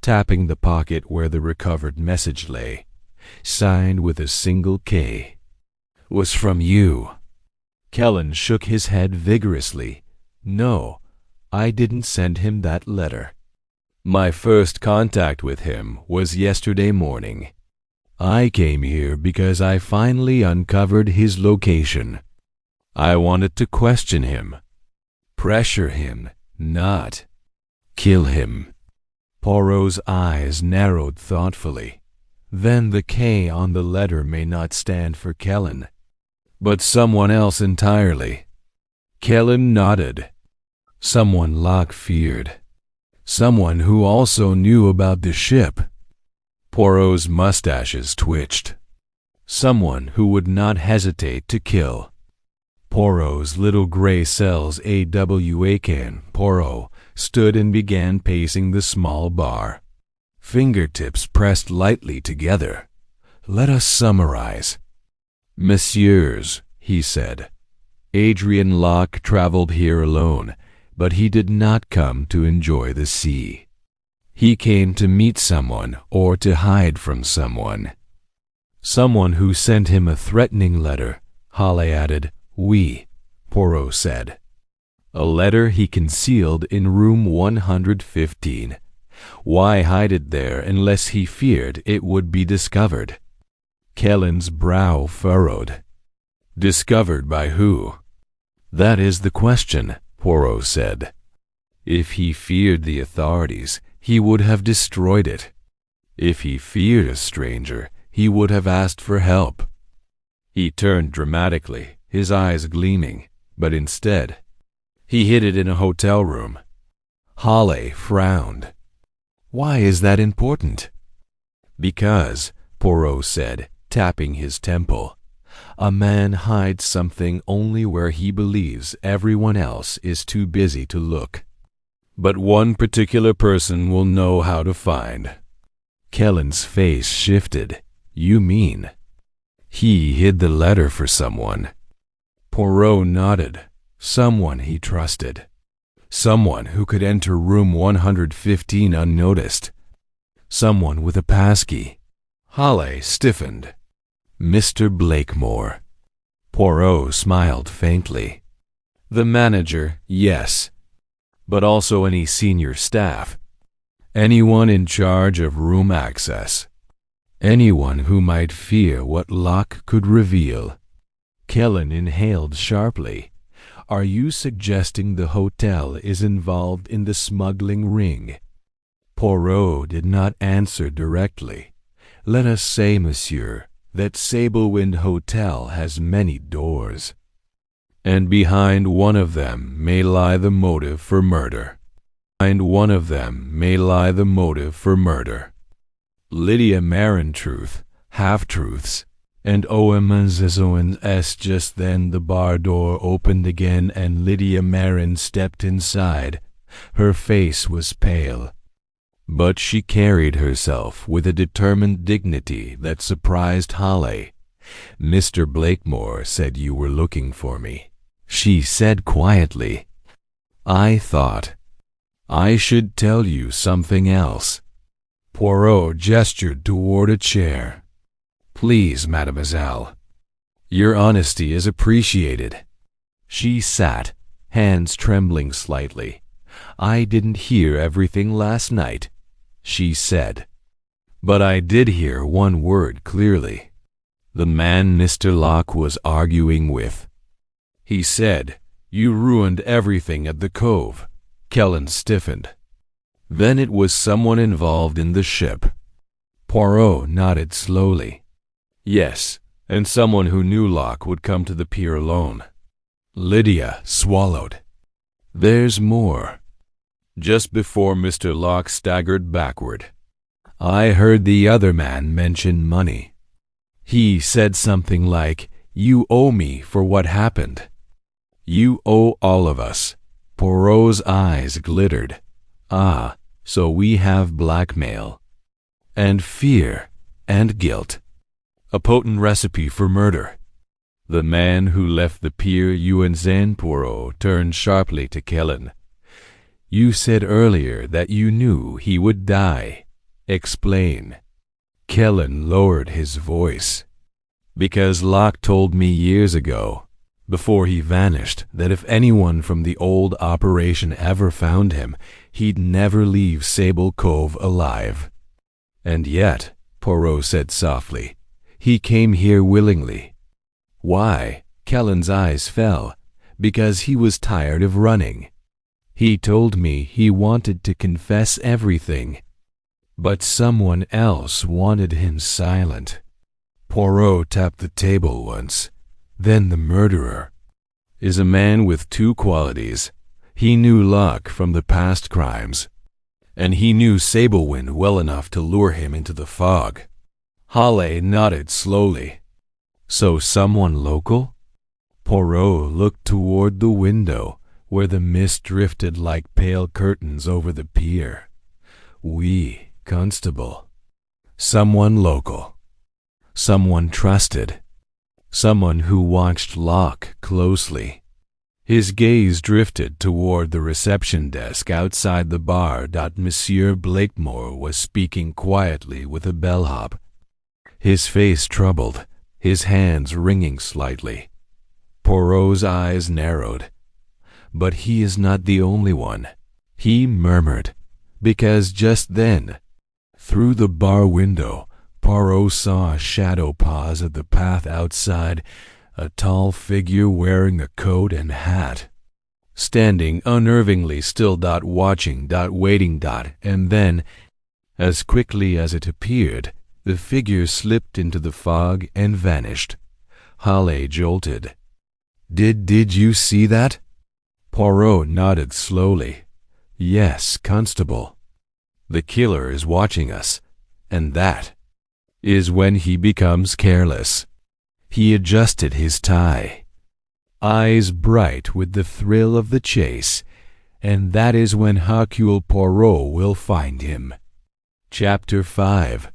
S1: tapping the pocket where the recovered message lay, signed with a single K, was from you. Kellen shook his head vigorously. No, I didn't send him that letter. My first contact with him was yesterday morning. I came here because I finally uncovered his location. I wanted to question him, pressure him, not kill him. Poirot's eyes narrowed thoughtfully. Then the K on the letter may not stand for Kellen, but someone else entirely. Kellen nodded. Someone Locke feared. Someone who also knew about the ship. Poirot's mustaches twitched. Someone who would not hesitate to kill. Poirot's little gray cells AWAKN, Poirot, stood and began pacing the small bar. Fingertips pressed lightly together. Let us summarize. Messieurs, he said, Adrian Locke traveled here alone, but he did not come to enjoy the sea. He came to meet someone or to hide from someone. Someone who sent him a threatening letter, Halley added. Oui, Poirot said. A letter he concealed in room 115. Why hide it there unless he feared it would be discovered? Kellen's brow furrowed. Discovered by who? That is the question, Poirot said. If he feared the authorities, he would have destroyed it. If he feared a stranger, he would have asked for help. He turned dramatically, his eyes gleaming, but instead, he hid it in a hotel room. Halley frowned. Why is that important? Because, Poirot said, tapping his temple, a man hides something only where he believes everyone else is too busy to look. But one particular person will know how to find. Kellen's face shifted. You mean? He hid the letter for someone. Poirot nodded. Someone he trusted. Someone who could enter room 115 unnoticed. Someone with a passkey. Halley stiffened. Mr. Blakemore. Poirot smiled faintly. The manager, yes, but also any senior staff. Anyone in charge of room access. Anyone who might fear what Locke could reveal. Kellen inhaled sharply. Are you suggesting the hotel is involved in the smuggling ring? Poirot did not answer directly. Let us say, monsieur, that Sablewind Hotel has many doors, and behind one of them may lie the motive for murder. Behind one of them may lie the motive for murder. Lydia Marin truth, half-truths, and OMS. Just then the bar door opened again and Lydia Marin stepped inside. Her face was pale, but she carried herself with a determined dignity that surprised Halley. Mr. Blakemore said you were looking for me, she said quietly. I thought I should tell you something else. Poirot gestured toward a chair. Please, mademoiselle. Your honesty is appreciated. She sat, hands trembling slightly. I didn't hear everything last night, she said. But I did hear one word clearly. The man Mr. Locke was arguing with. He said, you ruined everything at the Cove. Kellen stiffened. Then it was someone involved in the ship. Poirot nodded slowly. Yes, and someone who knew Locke would come to the pier alone. Lydia swallowed. There's more. Just before Mr. Locke staggered backward, I heard the other man mention money. He said something like, "You owe me for what happened. You owe all of us." Poirot's eyes glittered. Ah, so we have blackmail. And fear and guilt. A potent recipe for murder. The man who left the pier, you and Zen, Poirot, turned sharply to Kellen. You said earlier that you knew he would die. Explain. Kellen lowered his voice. Because Locke told me years ago, before he vanished, that if anyone from the old operation ever found him, he'd never leave Sable Cove alive. And yet, Poirot said softly, he came here willingly. Why? Kellen's eyes fell. Because he was tired of running. He told me he wanted to confess everything. But someone else wanted him silent. Poirot tapped the table once. Then the murderer is a man with two qualities. He knew Locke from the past crimes, and he knew Sablewind well enough to lure him into the fog. Halley nodded slowly. So someone local? Poirot looked toward the window, where the mist drifted like pale curtains over the pier. Oui, Constable. Someone local. Someone trusted. Someone who watched Locke closely. His gaze drifted toward the reception desk outside the bar. Monsieur Blakemore was speaking quietly with a bellhop. His face troubled, his hands wringing slightly. Poirot's eyes narrowed. But he is not the only one, he murmured, because just then, through the bar window, Poirot saw a shadow pause at the path outside, a tall figure wearing a coat and hat, standing unnervingly still. Watching. Waiting. And then, as quickly as it appeared, the figure slipped into the fog and vanished. Halley jolted. Did you see that? Poirot nodded slowly. Yes, Constable. The killer is watching us, and that is when he becomes careless. He adjusted his tie, eyes bright with the thrill of the chase, and that is when Hercule Poirot will find him. Chapter 5.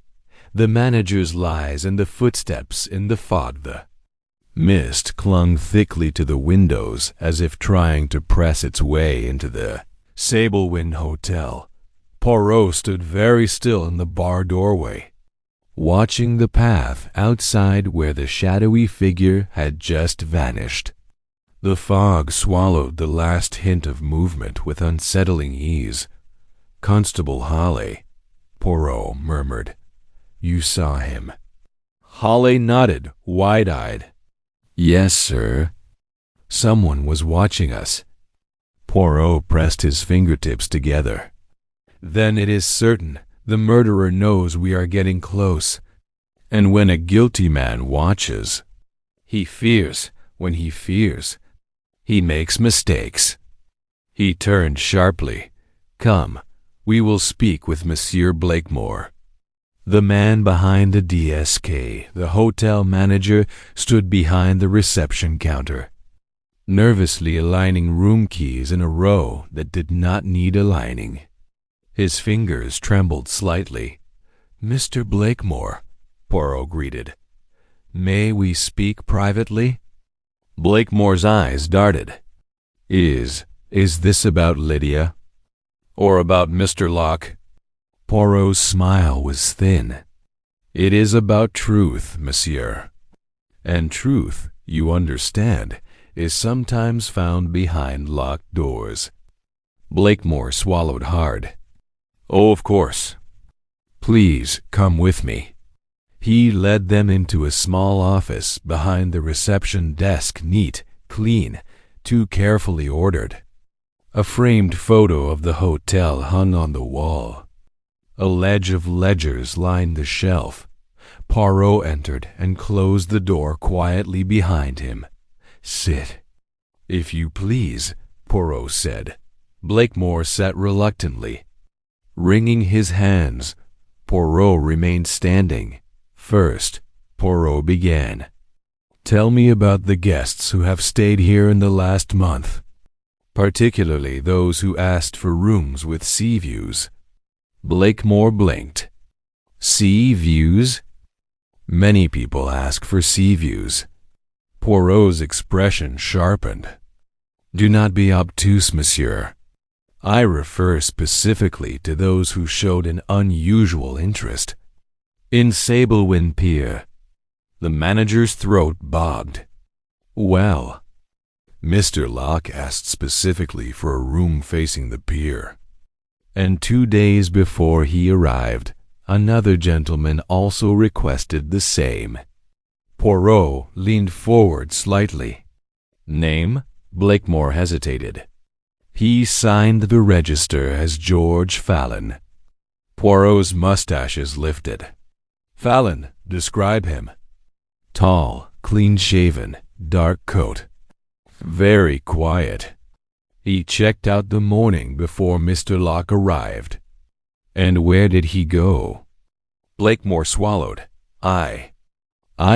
S1: The Manager's Lies and the Footsteps in the Fog. The mist clung thickly to the windows as if trying to press its way into the Sablewind Hotel. Poirot stood very still in the bar doorway, watching the path outside where the shadowy figure had just vanished. The fog swallowed the last hint of movement with unsettling ease. Constable Halley, Poirot murmured. You saw him. Halley nodded, wide-eyed. Yes, sir. Someone was watching us. Poirot pressed his fingertips together. Then it is certain the murderer knows we are getting close. And when a guilty man watches, he fears. When he fears, he makes mistakes. He turned sharply. Come, we will speak with Monsieur Blakemore. The man behind the DSK, the hotel manager, stood behind the reception counter, nervously aligning room keys in a row that did not need aligning. His fingers trembled slightly. Mr. Blakemore, Poirot greeted. May we speak privately? Blakemore's eyes darted. Is this about Lydia? Or about Mr. Locke? Poirot's smile was thin. It is about truth, monsieur. And truth, you understand, is sometimes found behind locked doors. Blakemore swallowed hard. Oh, of course. Please come with me. He led them into a small office behind the reception desk, neat, clean, too carefully ordered. A framed photo of the hotel hung on the wall. A ledge of ledgers lined the shelf. Poirot entered and closed the door quietly behind him. "Sit, if you please," Poirot said. Blakemore sat reluctantly. Wringing his hands, Poirot remained standing. First, Poirot began. "Tell me about the guests who have stayed here in the last month, particularly those who asked for rooms with sea views." Blakemore blinked. "Sea views? Many people ask for sea views." Poirot's expression sharpened. "Do not be obtuse, monsieur. I refer specifically to those who showed an unusual interest. In Sablewind Pier." The manager's throat bobbed. "Well, Mr. Locke asked specifically for a room facing the pier. And 2 days before he arrived, another gentleman also requested the same." Poirot leaned forward slightly. "Name?" Blakemore hesitated. "He signed the register as George Fallon." Poirot's mustaches lifted. "Fallon, describe him." "Tall, clean-shaven, dark coat. Very quiet. He checked out the morning before Mr. Locke arrived." "And where did he go?" Blakemore swallowed. I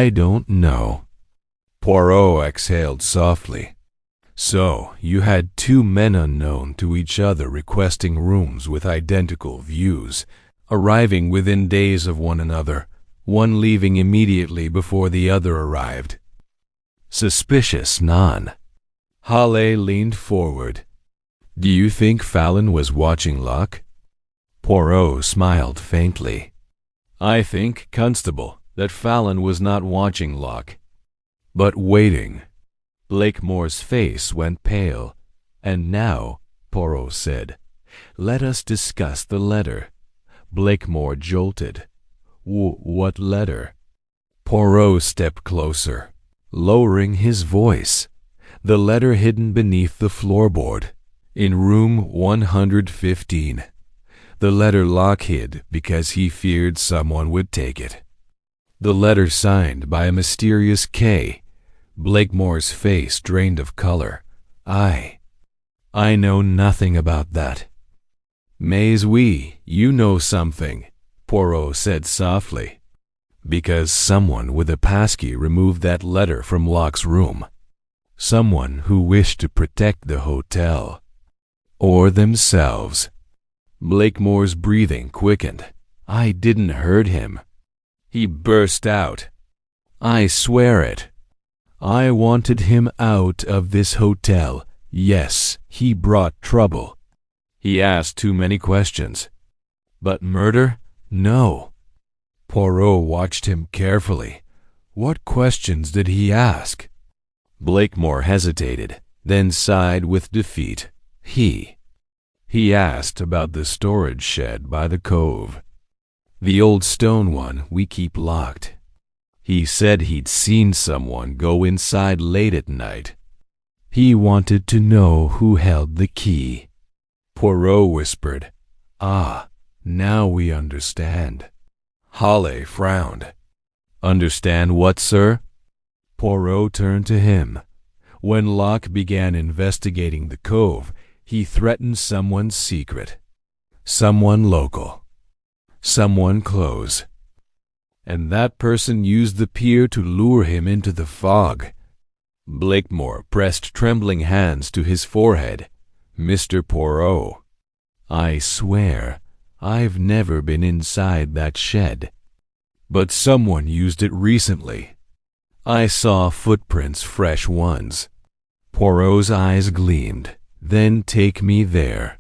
S1: don't know." Poirot exhaled softly. "So, you had 2 men unknown to each other requesting rooms with identical views, arriving within days of one another, one leaving immediately before the other arrived. Suspicious, non?" Halley leaned forward. "Do you think Fallon was watching Locke?" Poirot smiled faintly. "I think, Constable, that Fallon was not watching Locke, but waiting." Blakemore's face went pale. "And now," Poirot said, "let us discuss the letter." Blakemore jolted. What letter?" Poirot stepped closer, lowering his voice. "The letter hidden beneath the floorboard, in room 115. The letter Locke hid because he feared someone would take it. The letter signed by a mysterious K." Blakemore's face drained of color. I know nothing about that." "Mais oui, you know something," Poirot said softly. "Because someone with a passkey removed that letter from Locke's room. Someone who wished to protect the hotel. Or themselves." Blakemore's breathing quickened. "I didn't hurt him." He burst out. "I swear it. I wanted him out of this hotel. Yes, he brought trouble. He asked too many questions. But murder? No." Poirot watched him carefully. "What questions did he ask?" Blakemore hesitated, then sighed with defeat. He asked about the storage shed by the cove. The old stone one we keep locked. He said he'd seen someone go inside late at night. He wanted to know who held the key." Poirot whispered, "Ah, now we understand." Halley frowned. "Understand what, sir?" Poirot turned to him. "When Locke began investigating the cove, he threatened someone's secret. Someone local. Someone close. And that person used the pier to lure him into the fog." Blakemore pressed trembling hands to his forehead. "Mr. Poirot, I swear I've never been inside that shed. But someone used it recently. I saw footprints, fresh ones." Poirot's eyes gleamed. "Then take me there."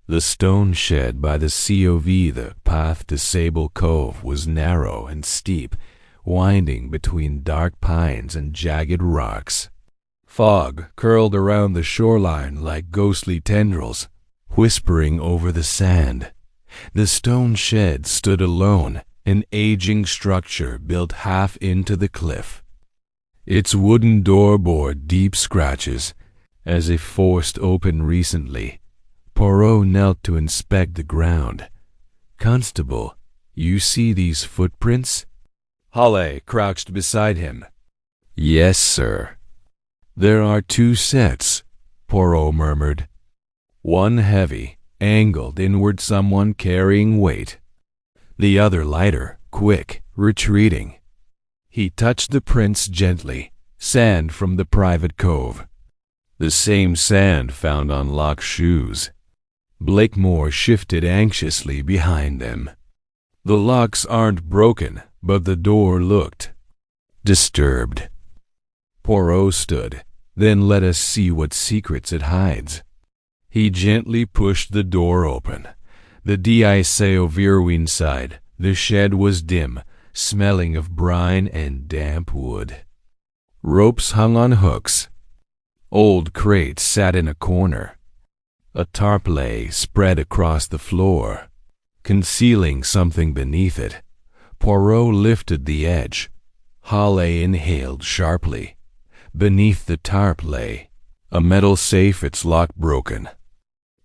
S1: The stone shed by the COV, the path to Sable Cove, was narrow and steep, winding between dark pines and jagged rocks. Fog curled around the shoreline like ghostly tendrils, whispering over the sand. The stone shed stood alone, an aging structure built half into the cliff. Its wooden door bore deep scratches, as if forced open recently. Poirot knelt to inspect the ground. "Constable, you see these footprints?" Halley crouched beside him. "Yes, sir." "There are two sets," Poirot murmured. "One heavy, angled inward, someone carrying weight. The other lighter, quick, retreating." He touched the prints gently, sand from the private cove. "The same sand found on Locke's shoes." Blakemore shifted anxiously behind them. "The locks aren't broken, but the door looked disturbed." Poirot stood. "Then let us see what secrets it hides." He gently pushed the door open. The Diceovirwin side. The shed was dim, smelling of brine and damp wood. Ropes hung on hooks. Old crates sat in a corner. A tarp lay spread across the floor, concealing something beneath it. Poirot lifted the edge. Halley inhaled sharply. Beneath the tarp lay a metal safe, its lock broken.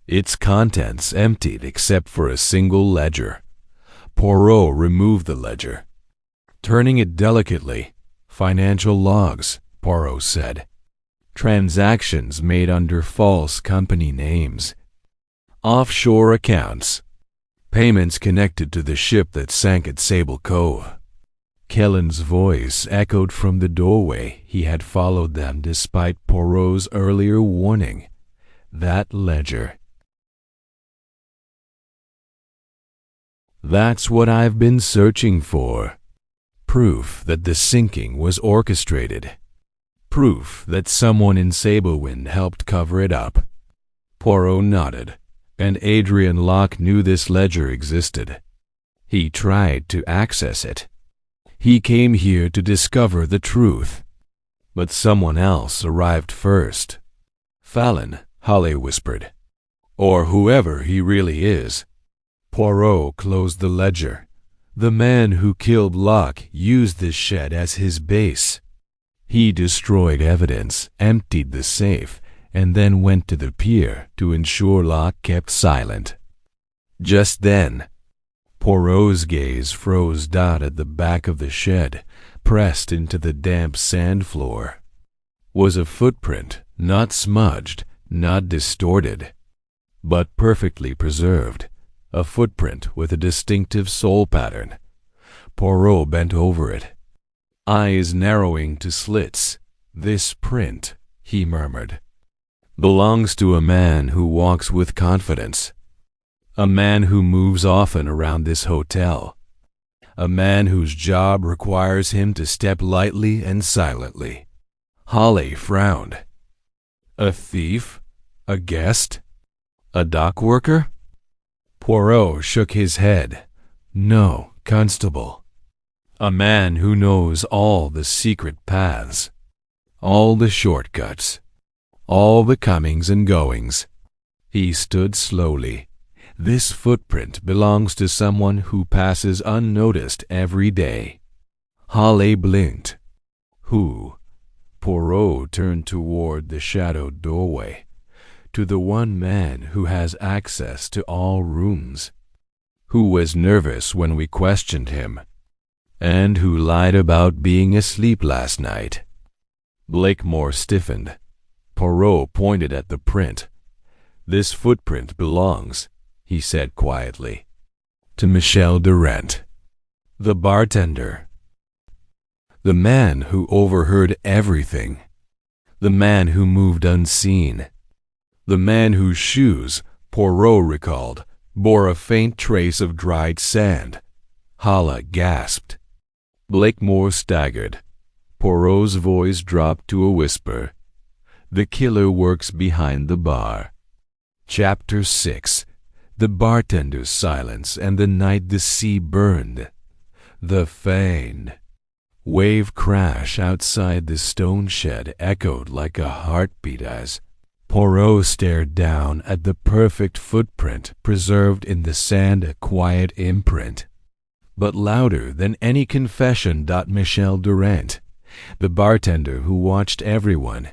S1: Its contents emptied except for a single ledger. Poirot removed the ledger. Turning it delicately, "Financial logs," Poirot said. "Transactions made under false company names. Offshore accounts. Payments connected to the ship that sank at Sable Cove." Kellen's voice echoed from the doorway. He had followed them despite Poirot's earlier warning. "That ledger. That's what I've been searching for. Proof that the sinking was orchestrated. Proof that someone in Sablewind helped cover it up." Poirot nodded. "And Adrian Locke knew this ledger existed. He tried to access it. He came here to discover the truth. But someone else arrived first. Fallon," Halley whispered. "Or whoever he really is." Poirot closed the ledger. "The man who killed Locke used this shed as his base. He destroyed evidence, emptied the safe, and then went to the pier to ensure Locke kept silent." Just then, Poirot's gaze froze at the back of the shed, pressed into the damp sand floor. Was a footprint, not smudged, not distorted, but perfectly preserved. A footprint with a distinctive sole pattern. Poirot bent over it, eyes narrowing to slits. "This print," he murmured, "belongs to a man who walks with confidence. A man who moves often around this hotel. A man whose job requires him to step lightly and silently." Halley frowned. "A thief? A guest? A dock worker?" Poirot shook his head. "No, Constable. A man who knows all the secret paths, all the shortcuts, all the comings and goings." He stood slowly. "This footprint belongs to someone who passes unnoticed every day." Halley blinked. "Who?" Poirot turned toward the shadowed doorway. "To the one man who has access to all rooms, who was nervous when we questioned him, and who lied about being asleep last night." Blakemore stiffened. Poirot pointed at the print. "This footprint belongs," he said quietly, "to Michel Durant, the bartender. The man who overheard everything. The man who moved unseen. The man whose shoes, Poirot recalled, bore a faint trace of dried sand." Halley gasped. Blakemore staggered. Poirot's voice dropped to a whisper. "The killer works behind the bar." Chapter 6. The bartender's silence and the night the sea burned. The Fane. Wave crash outside the stone shed echoed like a heartbeat as Poirot stared down at the perfect footprint preserved in the sand, a quiet imprint. But louder than any confession, Michel Durant, the bartender who watched everyone,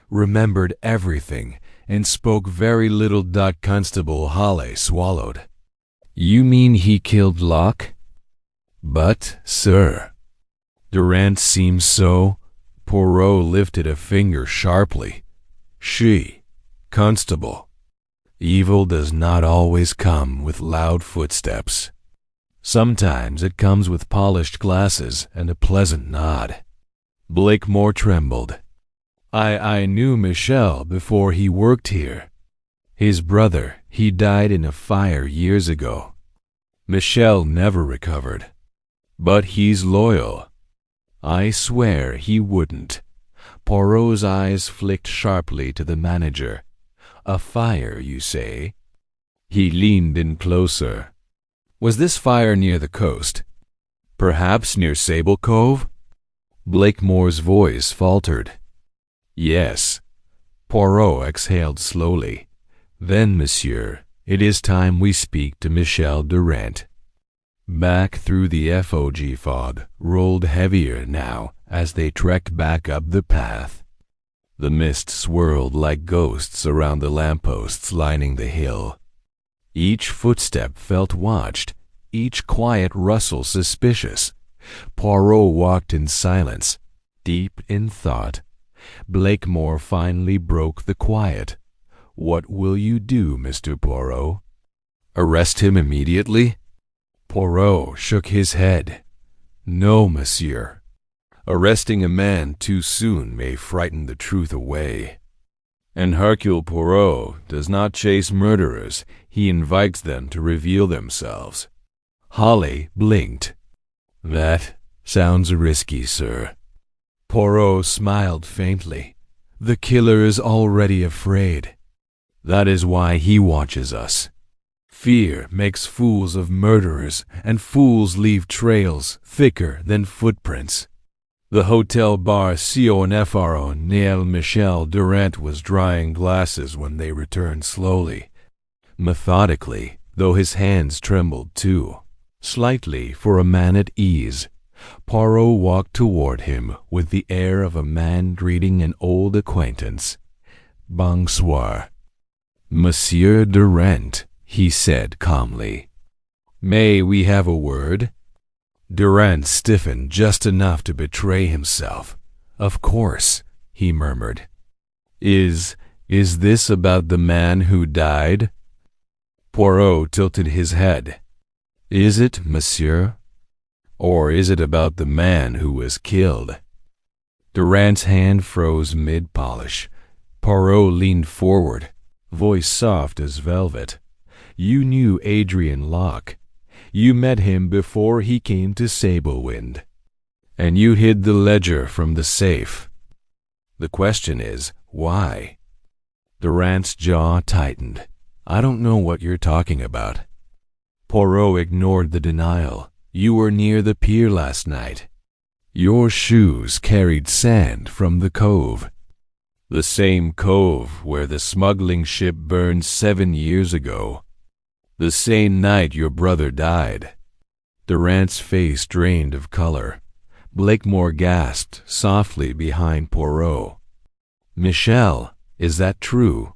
S1: remembered everything, and spoke very little. Constable Halley swallowed. "You mean he killed Locke?" "But, sir," Durant seems so. Poirot lifted a finger sharply. She, Constable. Evil does not always come with loud footsteps. Sometimes it comes with polished glasses and a pleasant nod. Blakemore trembled. I knew Michel before he worked here. His brother, he died in a fire years ago. Michel never recovered. But he's loyal. I swear he wouldn't. Poirot's eyes flicked sharply to the manager. A fire, you say? He leaned in closer. Was this fire near the coast? Perhaps near Sable Cove? Blakemore's voice faltered. Yes. Poirot exhaled slowly. Then, monsieur, it is time we speak to Michel Durant. Back through the fog rolled heavier now as they trekked back up the path. The mist swirled like ghosts around the lampposts lining the hill. Each footstep felt watched, each quiet rustle suspicious. Poirot walked in silence, deep in thought. Blakemore finally broke the quiet. What will you do, Mr. Poirot? Arrest him immediately? Poirot shook his head. No, monsieur. Arresting a man too soon may frighten the truth away. And Hercule Poirot does not chase murderers, he invites them to reveal themselves. Holly blinked. That sounds risky, sir. Poirot smiled faintly. The killer is already afraid. That is why he watches us. Fear makes fools of murderers, and fools leave trails thicker than footprints. The hotel bar CONFRO near Michel Durant was drying glasses when they returned slowly. Methodically, though his hands trembled too. Slightly for a man at ease, Poirot walked toward him with the air of a man greeting an old acquaintance. Bonsoir. Monsieur Durant, he said calmly. May we have a word? Durant stiffened just enough to betray himself. Of course, he murmured. Is this about the man who died? Poirot tilted his head. Is it, monsieur? Or is it about the man who was killed? Durant's hand froze mid-polish. Poirot leaned forward, voice soft as velvet. You knew Adrian Locke. You met him before he came to Sablewind. And you hid the ledger from the safe. The question is, why? Durant's jaw tightened. I don't know what you're talking about. Poirot ignored the denial. You were near the pier last night. Your shoes carried sand from the cove. The same cove where the smuggling ship burned 7 years ago. The same night your brother died. Durant's face drained of color. Blakemore gasped softly behind Poirot. Michel, is that true?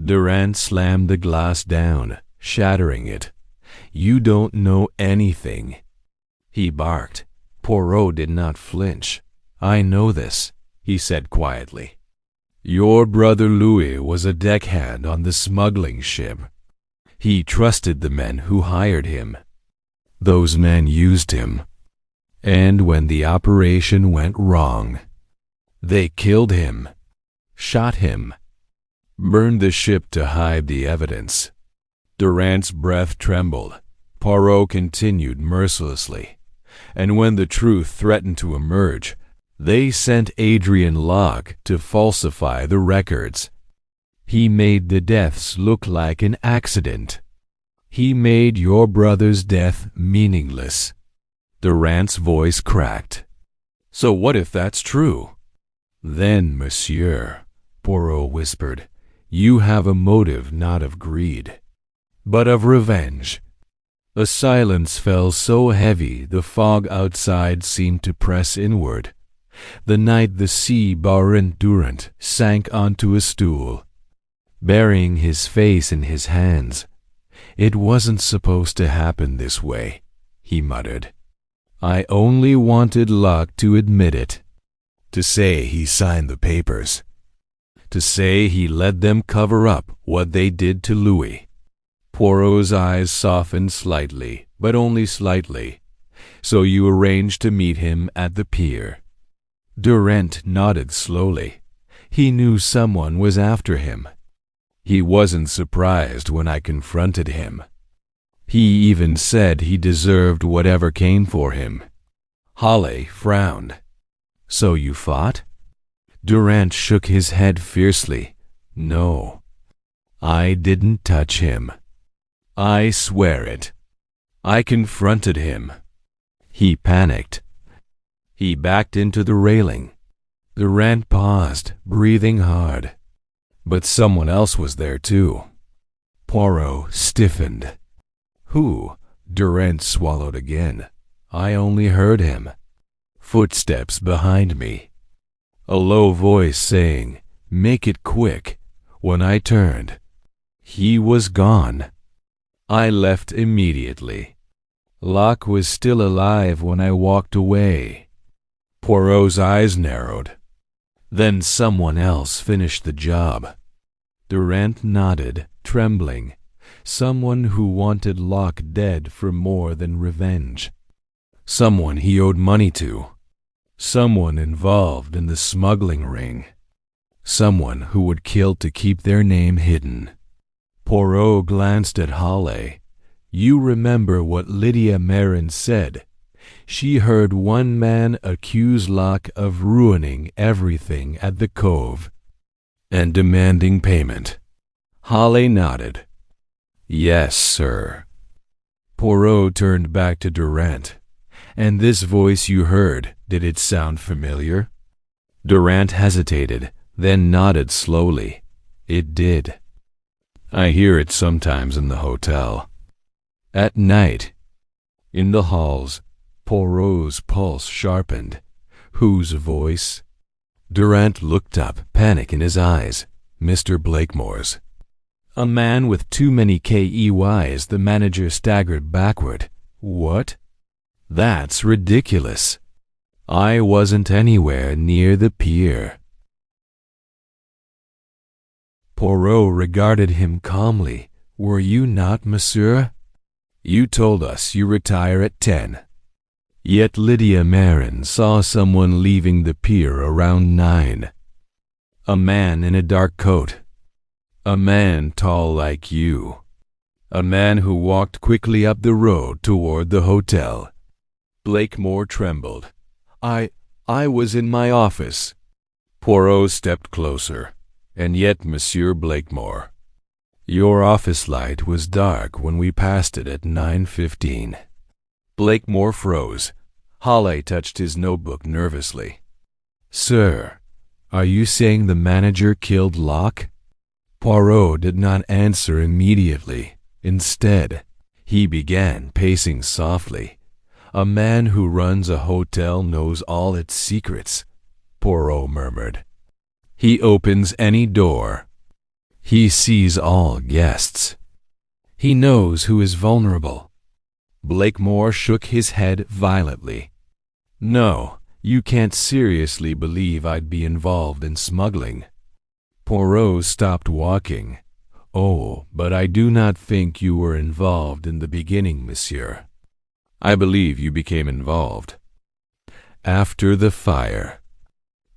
S1: Durant slammed the glass down, shattering it. You don't know anything. He barked. Poirot did not flinch. I know this, he said quietly. Your brother Louis was a deckhand on the smuggling ship. He trusted the men who hired him. Those men used him. And when the operation went wrong, they killed him, shot him, burned the ship to hide the evidence. Durant's breath trembled. Poirot continued mercilessly. And when the truth threatened to emerge, they sent Adrian Locke to falsify the records. He made the deaths look like an accident. He made your brother's death meaningless. Durant's voice cracked. So what if that's true? Then, monsieur, Poirot whispered, you have a motive not of greed, but of revenge. A silence fell so heavy the fog outside seemed to press inward. The night the sea Baron Durant sank onto a stool, burying his face in his hands. It wasn't supposed to happen this way, he muttered. I only wanted Locke to admit it, to say he signed the papers, to say he let them cover up what they did to Louis. Poirot's eyes softened slightly, but only slightly. So you arranged to meet him at the pier. Durant nodded slowly. He knew someone was after him. He wasn't surprised when I confronted him. He even said he deserved whatever came for him. Halley frowned. So you fought? Durant shook his head fiercely. No, I didn't touch him. I swear it. I confronted him. He panicked. He backed into the railing. Durant paused, breathing hard. But someone else was there too. Poirot stiffened. Who? Durant swallowed again. I only heard him. Footsteps behind me. A low voice saying, "Make it quick." When I turned, he was gone. I left immediately. Locke was still alive when I walked away. Poirot's eyes narrowed. Then someone else finished the job. Durant nodded, trembling. Someone who wanted Locke dead for more than revenge. Someone he owed money to. Someone involved in the smuggling ring. Someone who would kill to keep their name hidden. Poirot glanced at Halley. You remember what Lydia Marin said. She heard one man accuse Locke of ruining everything at the Cove and demanding payment. Halley nodded. Yes, sir. Poirot turned back to Durant. And this voice you heard, did it sound familiar? Durant hesitated, then nodded slowly. It did. I hear it sometimes in the hotel. At night. In the halls. Poirot's pulse sharpened. Whose voice? Durant looked up, panic in his eyes. Mr. Blakemore's. A man with too many KEYs, the manager staggered backward. What? That's ridiculous. I wasn't anywhere near the pier. Poirot regarded him calmly. Were you not, monsieur? You told us you retire at 10. Yet Lydia Marin saw someone leaving the pier around 9. A man in a dark coat. A man tall like you. A man who walked quickly up the road toward the hotel. Blakemore trembled. I was in my office. Poirot stepped closer. And yet, Monsieur Blakemore, your office light was dark when we passed it at 9:15. Blakemore froze. Halley touched his notebook nervously. Sir, are you saying the manager killed Locke? Poirot did not answer immediately. Instead, he began pacing softly. A man who runs a hotel knows all its secrets, Poirot murmured. He opens any door. He sees all guests. He knows who is vulnerable. Blakemore shook his head violently. No, you can't seriously believe I'd be involved in smuggling. Poirot stopped walking. Oh, but I do not think you were involved in the beginning, monsieur. I believe you became involved after the fire,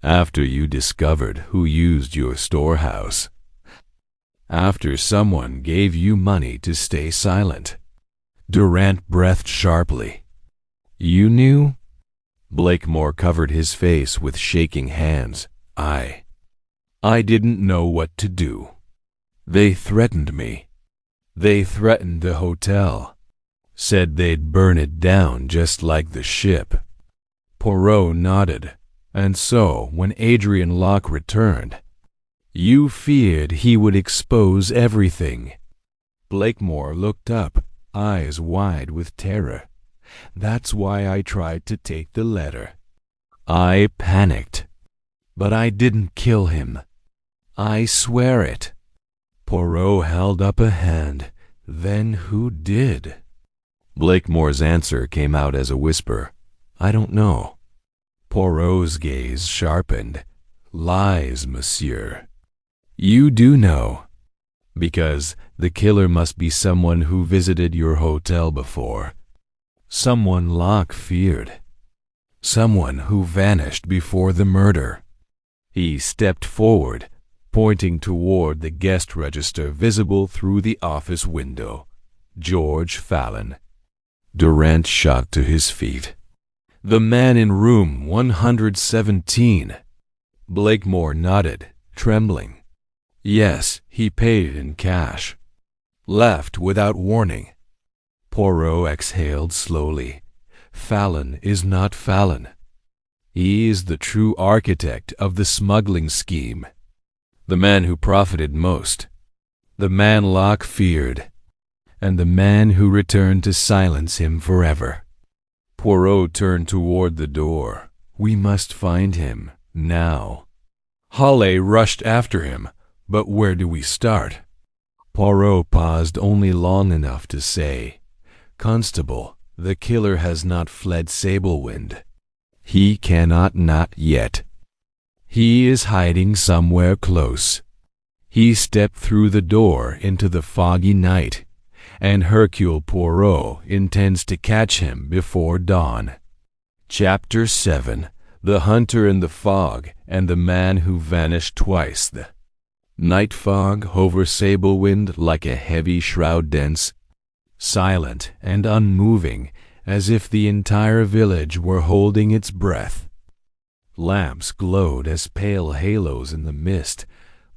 S1: after you discovered who used your storehouse, after someone gave you money to stay silent. Durant breathed sharply. You knew? Blakemore covered his face with shaking hands. I didn't know what to do. They threatened me. They threatened the hotel. Said they'd burn it down just like the ship. Poirot nodded. And so, when Adrian Locke returned, you feared he would expose everything. Blakemore looked up, eyes wide with terror. That's why I tried to take the letter. I panicked. But I didn't kill him. I swear it. Poirot held up a hand. Then who did? Blakemore's answer came out as a whisper. I don't know. Poirot's gaze sharpened. Lies, monsieur. You do know. Because the killer must be someone who visited your hotel before. Someone Locke feared. Someone who vanished before the murder. He stepped forward, pointing toward the guest register visible through the office window. George Fallon. Durant shot to his feet. The man in room 117. Blakemore nodded, trembling. Yes, he paid in cash. Left without warning. Poirot exhaled slowly. Fallon is not Fallon. He is the true architect of the smuggling scheme. The man who profited most. The man Locke feared. And the man who returned to silence him forever. Poirot turned toward the door. We must find him, now. Halley rushed after him. But where do we start? Poirot paused only long enough to say, Constable, the killer has not fled Sablewind. He cannot not yet. He is hiding somewhere close. He stepped through the door into the foggy night, and Hercule Poirot intends to catch him before dawn. Chapter 7. The Hunter in the Fog and the Man Who Vanished Twice. The night fog over Sablewind like a heavy shroud dense, silent and unmoving, as if the entire village were holding its breath. Lamps glowed as pale halos in the mist,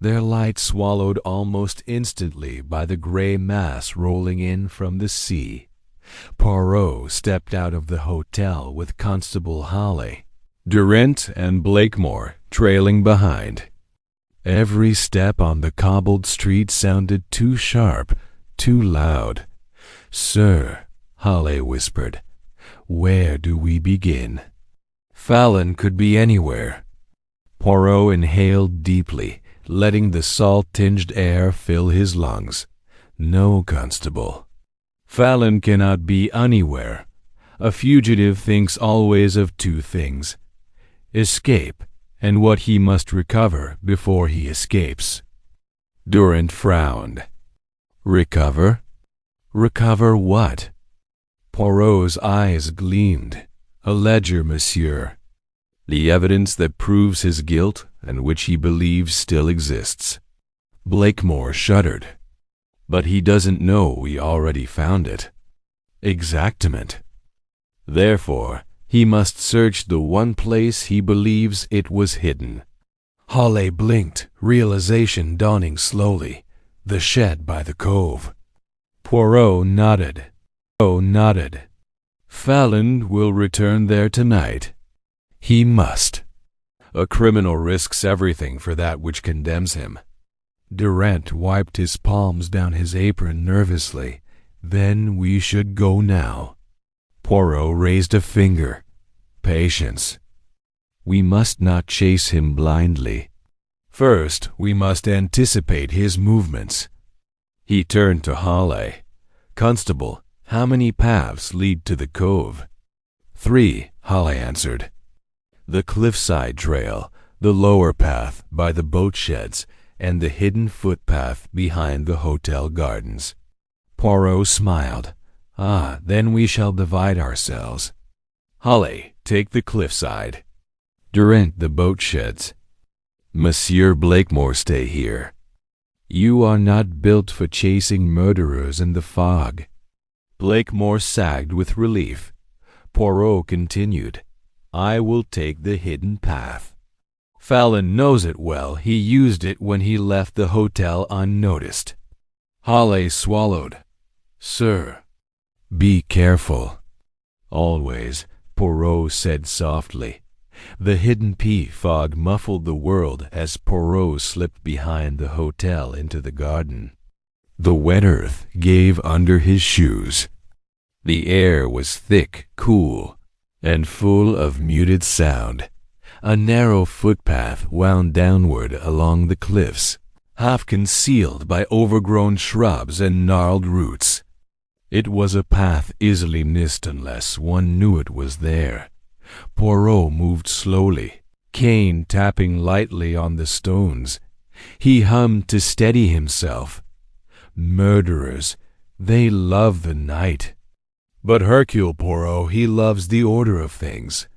S1: their light swallowed almost instantly by the gray mass rolling in from the sea. Poirot stepped out of the hotel with Constable Halley, Durant and Blakemore trailing behind. Every step on the cobbled street sounded too sharp, too loud. Sir, Halley whispered, where do we begin? Fallon could be anywhere. Poirot inhaled deeply, letting the salt-tinged air fill his lungs. No, Constable. Fallon cannot be anywhere. A fugitive thinks always of two things: escape, and what he must recover before he escapes. Durant frowned. Recover? Recover what? Poirot's eyes gleamed. A ledger, monsieur. The evidence that proves his guilt and which he believes still exists. Blakemore shuddered. But he doesn't know we already found it. Exactament. Therefore, he must search the one place he believes it was hidden. Halley blinked, realization dawning slowly. The shed by the cove. Poirot nodded. Fallon will return there tonight. He must. A criminal risks everything for that which condemns him. Durant wiped his palms down his apron nervously. Then we should go now. Poirot raised a finger. Patience. We must not chase him blindly. First, we must anticipate his movements. He turned to Halley. Constable, how many paths lead to the cove? 3, Halley answered. The cliffside trail, the lower path by the boat sheds, and the hidden footpath behind the hotel gardens. Poirot smiled. Ah, then we shall divide ourselves. Halley, take the cliffside. Durant the boat sheds. Monsieur Blakemore stay here. You are not built for chasing murderers in the fog. Blakemore sagged with relief. Poirot continued. I will take the hidden path. Fallon knows it well. He used it when he left the hotel unnoticed. Halley swallowed. Sir, be careful. Always, Poirot said softly. The hidden pea fog muffled the world as Poirot slipped behind the hotel into the garden. The wet earth gave under his shoes. The air was thick, cool, and full of muted sound. A narrow footpath wound downward along the cliffs, half concealed by overgrown shrubs and gnarled roots. It was a path easily missed unless one knew it was there. Poirot moved slowly, cane tapping lightly on the stones. He hummed to steady himself. Murderers, they love the night. But Hercule Poirot, he loves the order of things.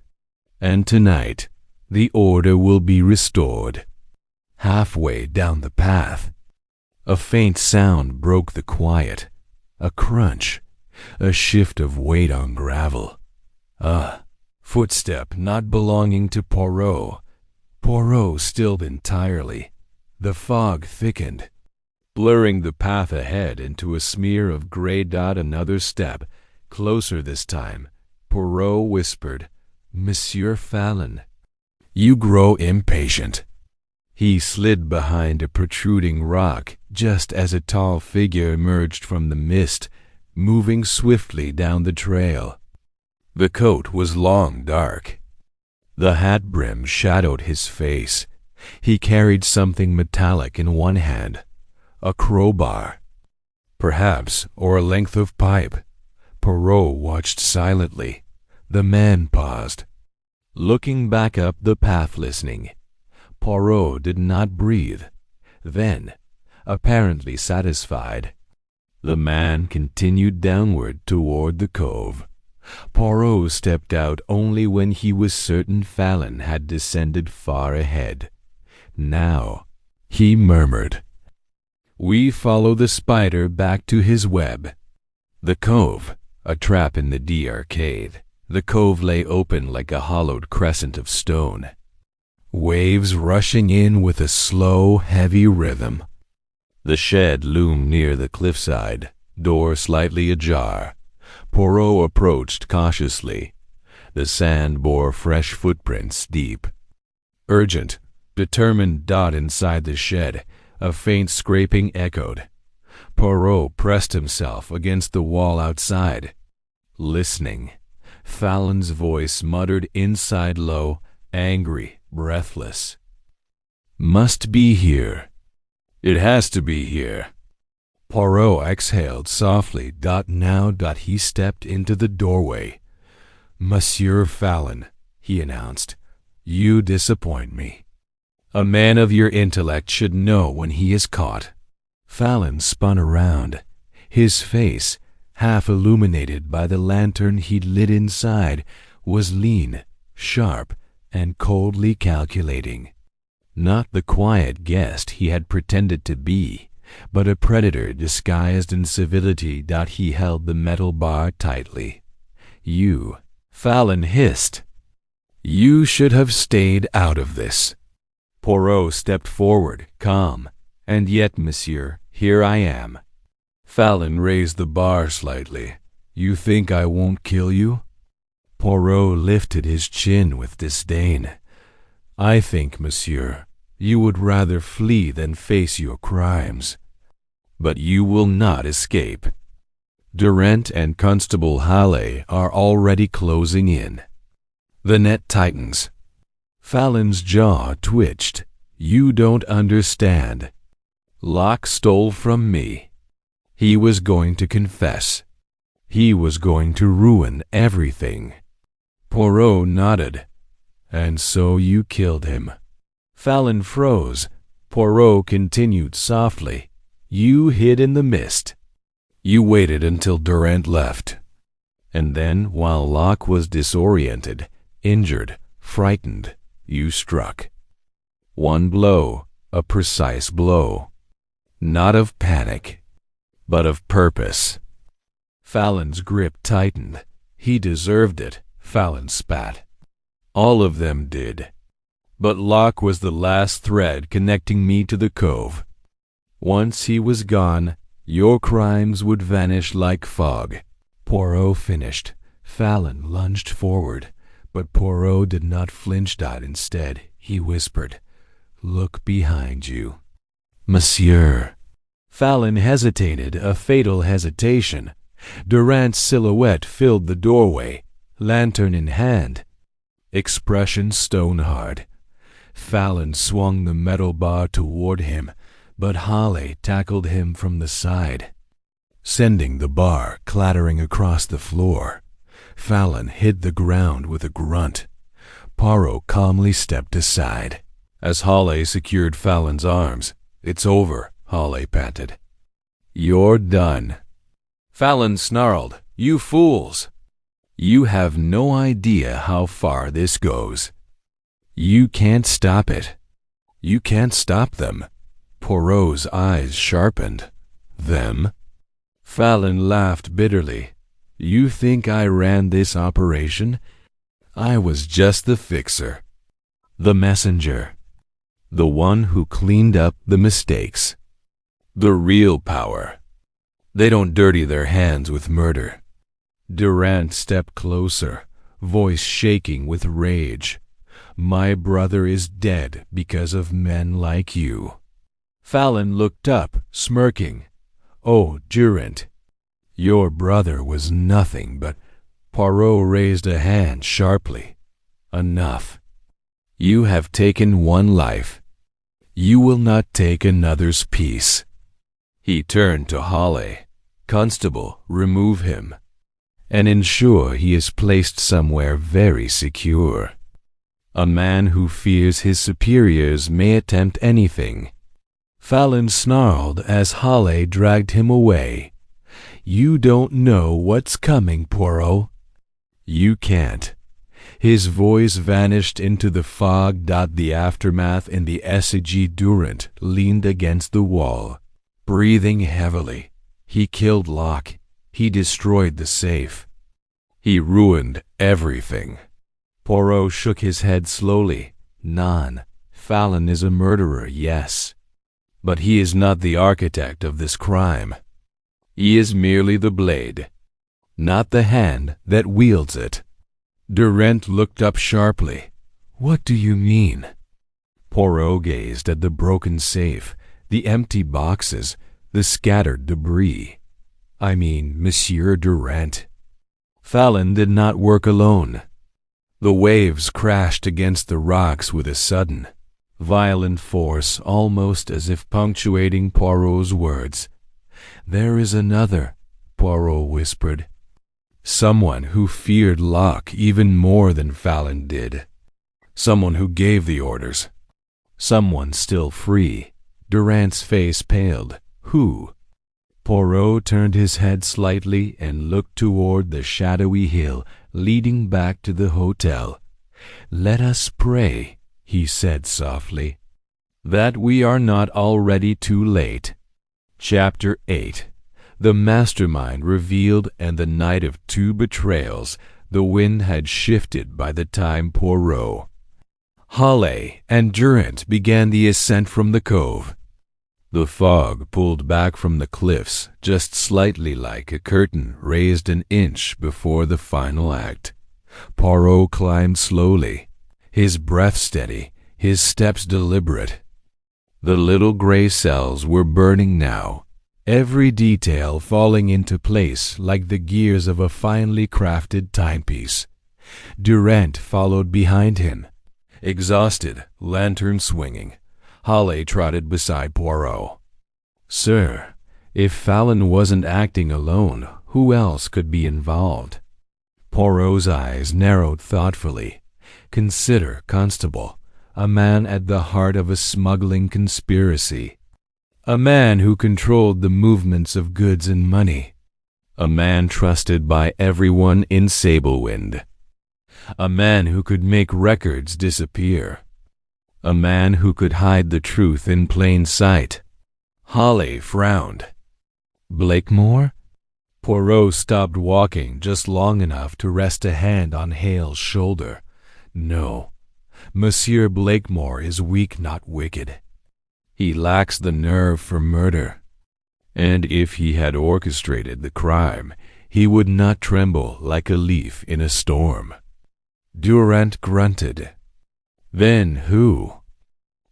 S1: And tonight, the order will be restored. Halfway down the path, a faint sound broke the quiet. A crunch, a shift of weight on gravel. A footstep not belonging to Poirot. Poirot stilled entirely. The fog thickened, blurring the path ahead into a smear of gray dot. Another step, closer this time. Poirot whispered, "Monsieur Fallon." "You grow impatient." He slid behind a protruding rock just as a tall figure emerged from the mist, moving swiftly down the trail. The coat was long dark. The hat brim shadowed his face. He carried something metallic in one hand, a crowbar, perhaps, or a length of pipe. Poirot watched silently. The man paused, looking back up the path, listening. Poirot did not breathe. Then, apparently satisfied, the man continued downward toward the cove. Poirot stepped out only when he was certain Fallon had descended far ahead. Now, he murmured, "We follow the spider back to his web." The cove, a trap in the D arcade. The cove lay open like a hollowed crescent of stone. Waves rushing in with a slow, heavy rhythm. The shed loomed near the cliffside, door slightly ajar. Poirot approached cautiously. The sand bore fresh footprints deep. Urgent, determined dot inside the shed. A faint scraping echoed. Poirot pressed himself against the wall outside, listening. Fallon's voice muttered inside low, angry, breathless. "Must be here. It has to be here." Poirot exhaled softly. Now he stepped into the doorway. "Monsieur Fallon," he announced, "you disappoint me. A man of your intellect should know when he is caught." Fallon spun around. His face, half illuminated by the lantern he'd lit inside, was lean, sharp, and coldly calculating. Not the quiet guest he had pretended to be, but a predator disguised in civility. He held the metal bar tightly. "You," Fallon hissed, "you should have stayed out of this." Poirot stepped forward, calm. "And yet, monsieur, here I am." Fallon raised the bar slightly. "You think I won't kill you?" Poirot lifted his chin with disdain. "I think, monsieur, you would rather flee than face your crimes. But you will not escape. Durant and Constable Halley are already closing in. The net tightens." Fallon's jaw twitched. "You don't understand. Locke stole from me. He was going to confess. He was going to ruin everything." Poirot nodded. "And so you killed him." Fallon froze. Poirot continued softly, "You hid in the mist. You waited until Durant left. And then, while Locke was disoriented, injured, frightened, you struck. One blow, a precise blow. Not of panic, but of purpose." Fallon's grip tightened. "He deserved it," Fallon spat. "All of them did. But Locke was the last thread connecting me to the cove. Once he was gone, your crimes would vanish like fog." Poirot finished. Fallon lunged forward, but Poirot did not flinch. Instead, he whispered, "Look behind you." "Monsieur." Fallon hesitated, a fatal hesitation. Durant's silhouette filled the doorway, lantern in hand, expression stone-hard. Fallon swung the metal bar toward him, but Halley tackled him from the side, sending the bar clattering across the floor. Fallon hit the ground with a grunt. Poirot calmly stepped aside. As Hawley secured Fallon's arms, "It's over," Hawley panted. "You're done." Fallon snarled, "You fools! You have no idea how far this goes. You can't stop it. You can't stop them." Poirot's eyes sharpened. "Them?" Fallon laughed bitterly. "You think I ran this operation? I was just the fixer, the messenger, the one who cleaned up the mistakes. The real power. They don't dirty their hands with murder." Durant stepped closer, voice shaking with rage. "My brother is dead because of men like you." Fallon looked up, smirking. "Oh, Durant, your brother was nothing but—" Poirot raised a hand sharply. "Enough. You have taken one life. You will not take another's peace." He turned to Hawley. "Constable, remove him, and ensure he is placed somewhere very secure. A man who fears his superiors may attempt anything." Fallon snarled as Hawley dragged him away. "You don't know what's coming, Poirot. You can't." His voice vanished into the fog. The aftermath in the SG Durant leaned against the wall, breathing heavily. He killed Locke. He destroyed the safe. He ruined everything. Poirot shook his head slowly. "Non, Fallon is a murderer, yes. But he is not the architect of this crime. He is merely the blade, not the hand that wields it." Durant looked up sharply. "What do you mean?" Poirot gazed at the broken safe, the empty boxes, the scattered debris. "I mean, Monsieur Durant. Fallon did not work alone." The waves crashed against the rocks with a sudden, violent force, almost as if punctuating Poirot's words. "There is another," Poirot whispered. "Someone who feared Locke even more than Fallon did. Someone who gave the orders. Someone still free." Durant's face paled. "Who?" Poirot turned his head slightly and looked toward the shadowy hill leading back to the hotel. "Let us pray," he said softly, "that we are not already too late." Chapter 8. The mastermind revealed, and the night of 2 betrayals. The wind had shifted by the time Poirot, Hawley, and Durant began the ascent from the cove. The fog pulled back from the cliffs just slightly, like a curtain raised an inch before the final act. Poirot climbed slowly, his breath steady, his steps deliberate. The little gray cells were burning now, every detail falling into place like the gears of a finely crafted timepiece. Durant followed behind him, exhausted, lantern swinging. Hawley trotted beside Poirot. "Sir, if Fallon wasn't acting alone, who else could be involved?" Poirot's eyes narrowed thoughtfully. "Consider, Constable, a man at the heart of a smuggling conspiracy. A man who controlled the movements of goods and money. A man trusted by everyone in Sablewind. A man who could make records disappear. A man who could hide the truth in plain sight." Hawley frowned. "Blakemore?" Poirot stopped walking just long enough to rest a hand on Hale's shoulder. "No, Monsieur Blakemore is weak, not wicked. He lacks the nerve for murder. And if he had orchestrated the crime, he would not tremble like a leaf in a storm." Durant grunted. "Then who?"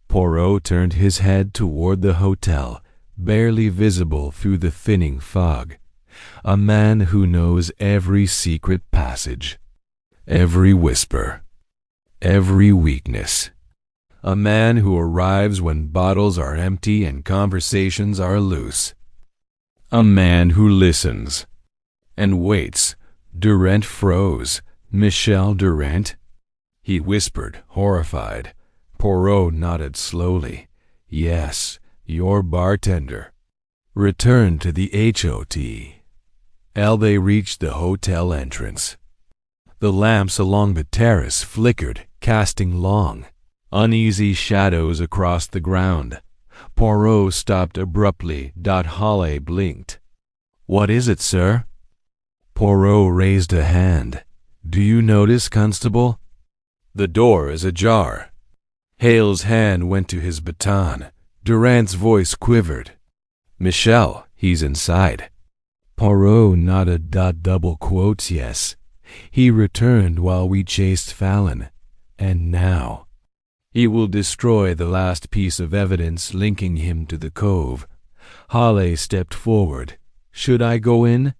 S1: Poirot turned his head toward the hotel, barely visible through the thinning fog. "A man who knows every secret passage, every whisper, every weakness. A man who arrives when bottles are empty and conversations are loose. A man who listens and waits, Durant froze. Michel Durant? He whispered, horrified. Poirot nodded slowly. Yes, your bartender. Return to the HOT. They reached the hotel entrance. The lamps along the terrace flickered, casting long, uneasy shadows across the ground. Poirot stopped abruptly. Halley blinked. What is it, sir? Poirot raised a hand. Do you notice, Constable? The door is ajar. Hale's hand went to his baton. Durant's voice quivered. Michel, he's inside. Poirot nodded. Double quotes, yes. He returned while we chased Fallon. And now he will destroy the last piece of evidence linking him to the cove. Halley stepped forward. Should I go in?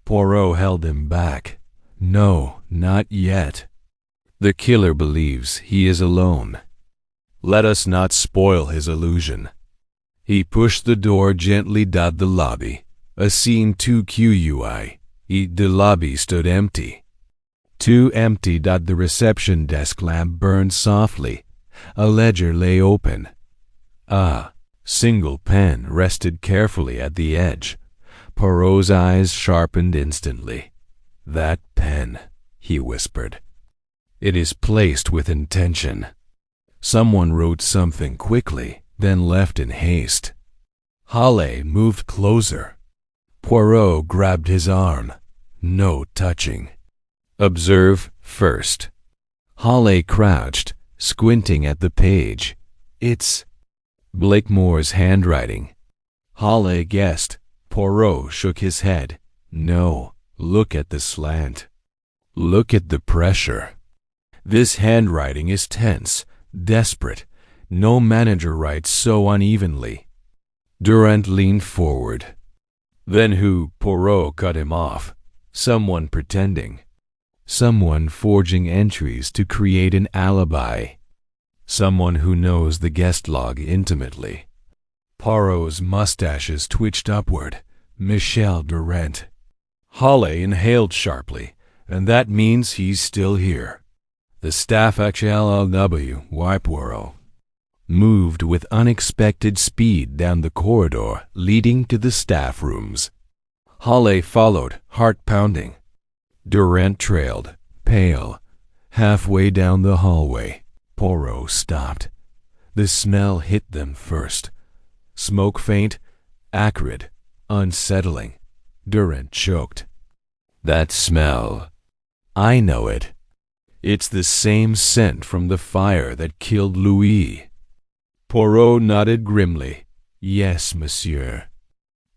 S1: Poirot held him back. No, not yet. The killer believes he is alone. Let us not spoil his illusion. He pushed the door gently. The lobby. A scene 2 QUI. The lobby stood empty. Too empty. The reception desk lamp burned softly. A ledger lay open. Single pen rested carefully at the edge. Poirot's eyes sharpened instantly. That pen, he whispered. It is placed with intention. Someone wrote something quickly, then left in haste. Halley moved closer. Poirot grabbed his arm. No touching. Observe first. Halley crouched, squinting at the page. It's Blakemore's handwriting. Halley guessed. Poirot shook his head. No, look at the slant. Look at the pressure. This handwriting is tense, desperate. No manager writes so unevenly. Durant leaned forward. Then who? Poirot cut him off. Someone pretending. Someone forging entries to create an alibi. Someone who knows the guest log intimately. Poirot's mustaches twitched upward. Michel Durant. Halley inhaled sharply, and that means he's still here. The staff HLLW, Poirot, moved with unexpected speed down the corridor leading to the staff rooms. Halley followed, heart pounding. Durant trailed, pale. Halfway down the hallway, Poirot stopped. The smell hit them first. Smoke faint, acrid, unsettling. Durant choked. That smell. I know it. It's the same scent from the fire that killed Louis. Poirot nodded grimly. Yes, monsieur.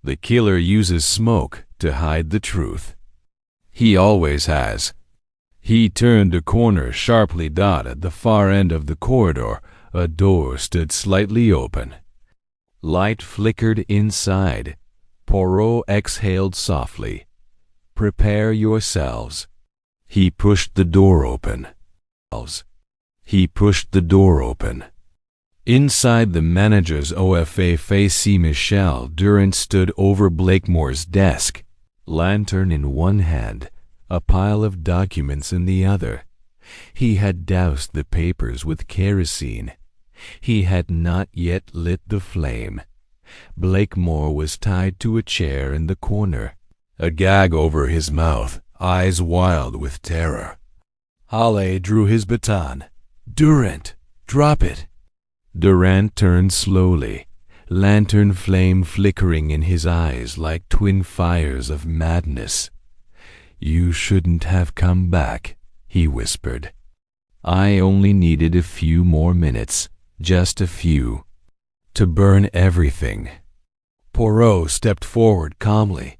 S1: The killer uses smoke to hide the truth. He always has. He turned a corner sharply. At the far end of the corridor, a door stood slightly open. Light flickered inside. Poirot exhaled softly. Prepare yourselves. He pushed the door open. Inside the manager's OFA face, Michel Durant stood over Blakemore's desk, lantern in one hand, a pile of documents in the other. He had doused the papers with kerosene. He had not yet lit the flame. Blakemore was tied to a chair in the corner, a gag over his mouth, eyes wild with terror. Halley drew his baton. Durant, drop it. Durant turned slowly, lantern flame flickering in his eyes like twin fires of madness. You shouldn't have come back, he whispered. I only needed a few more minutes, just a few, to burn everything. Poirot stepped forward calmly.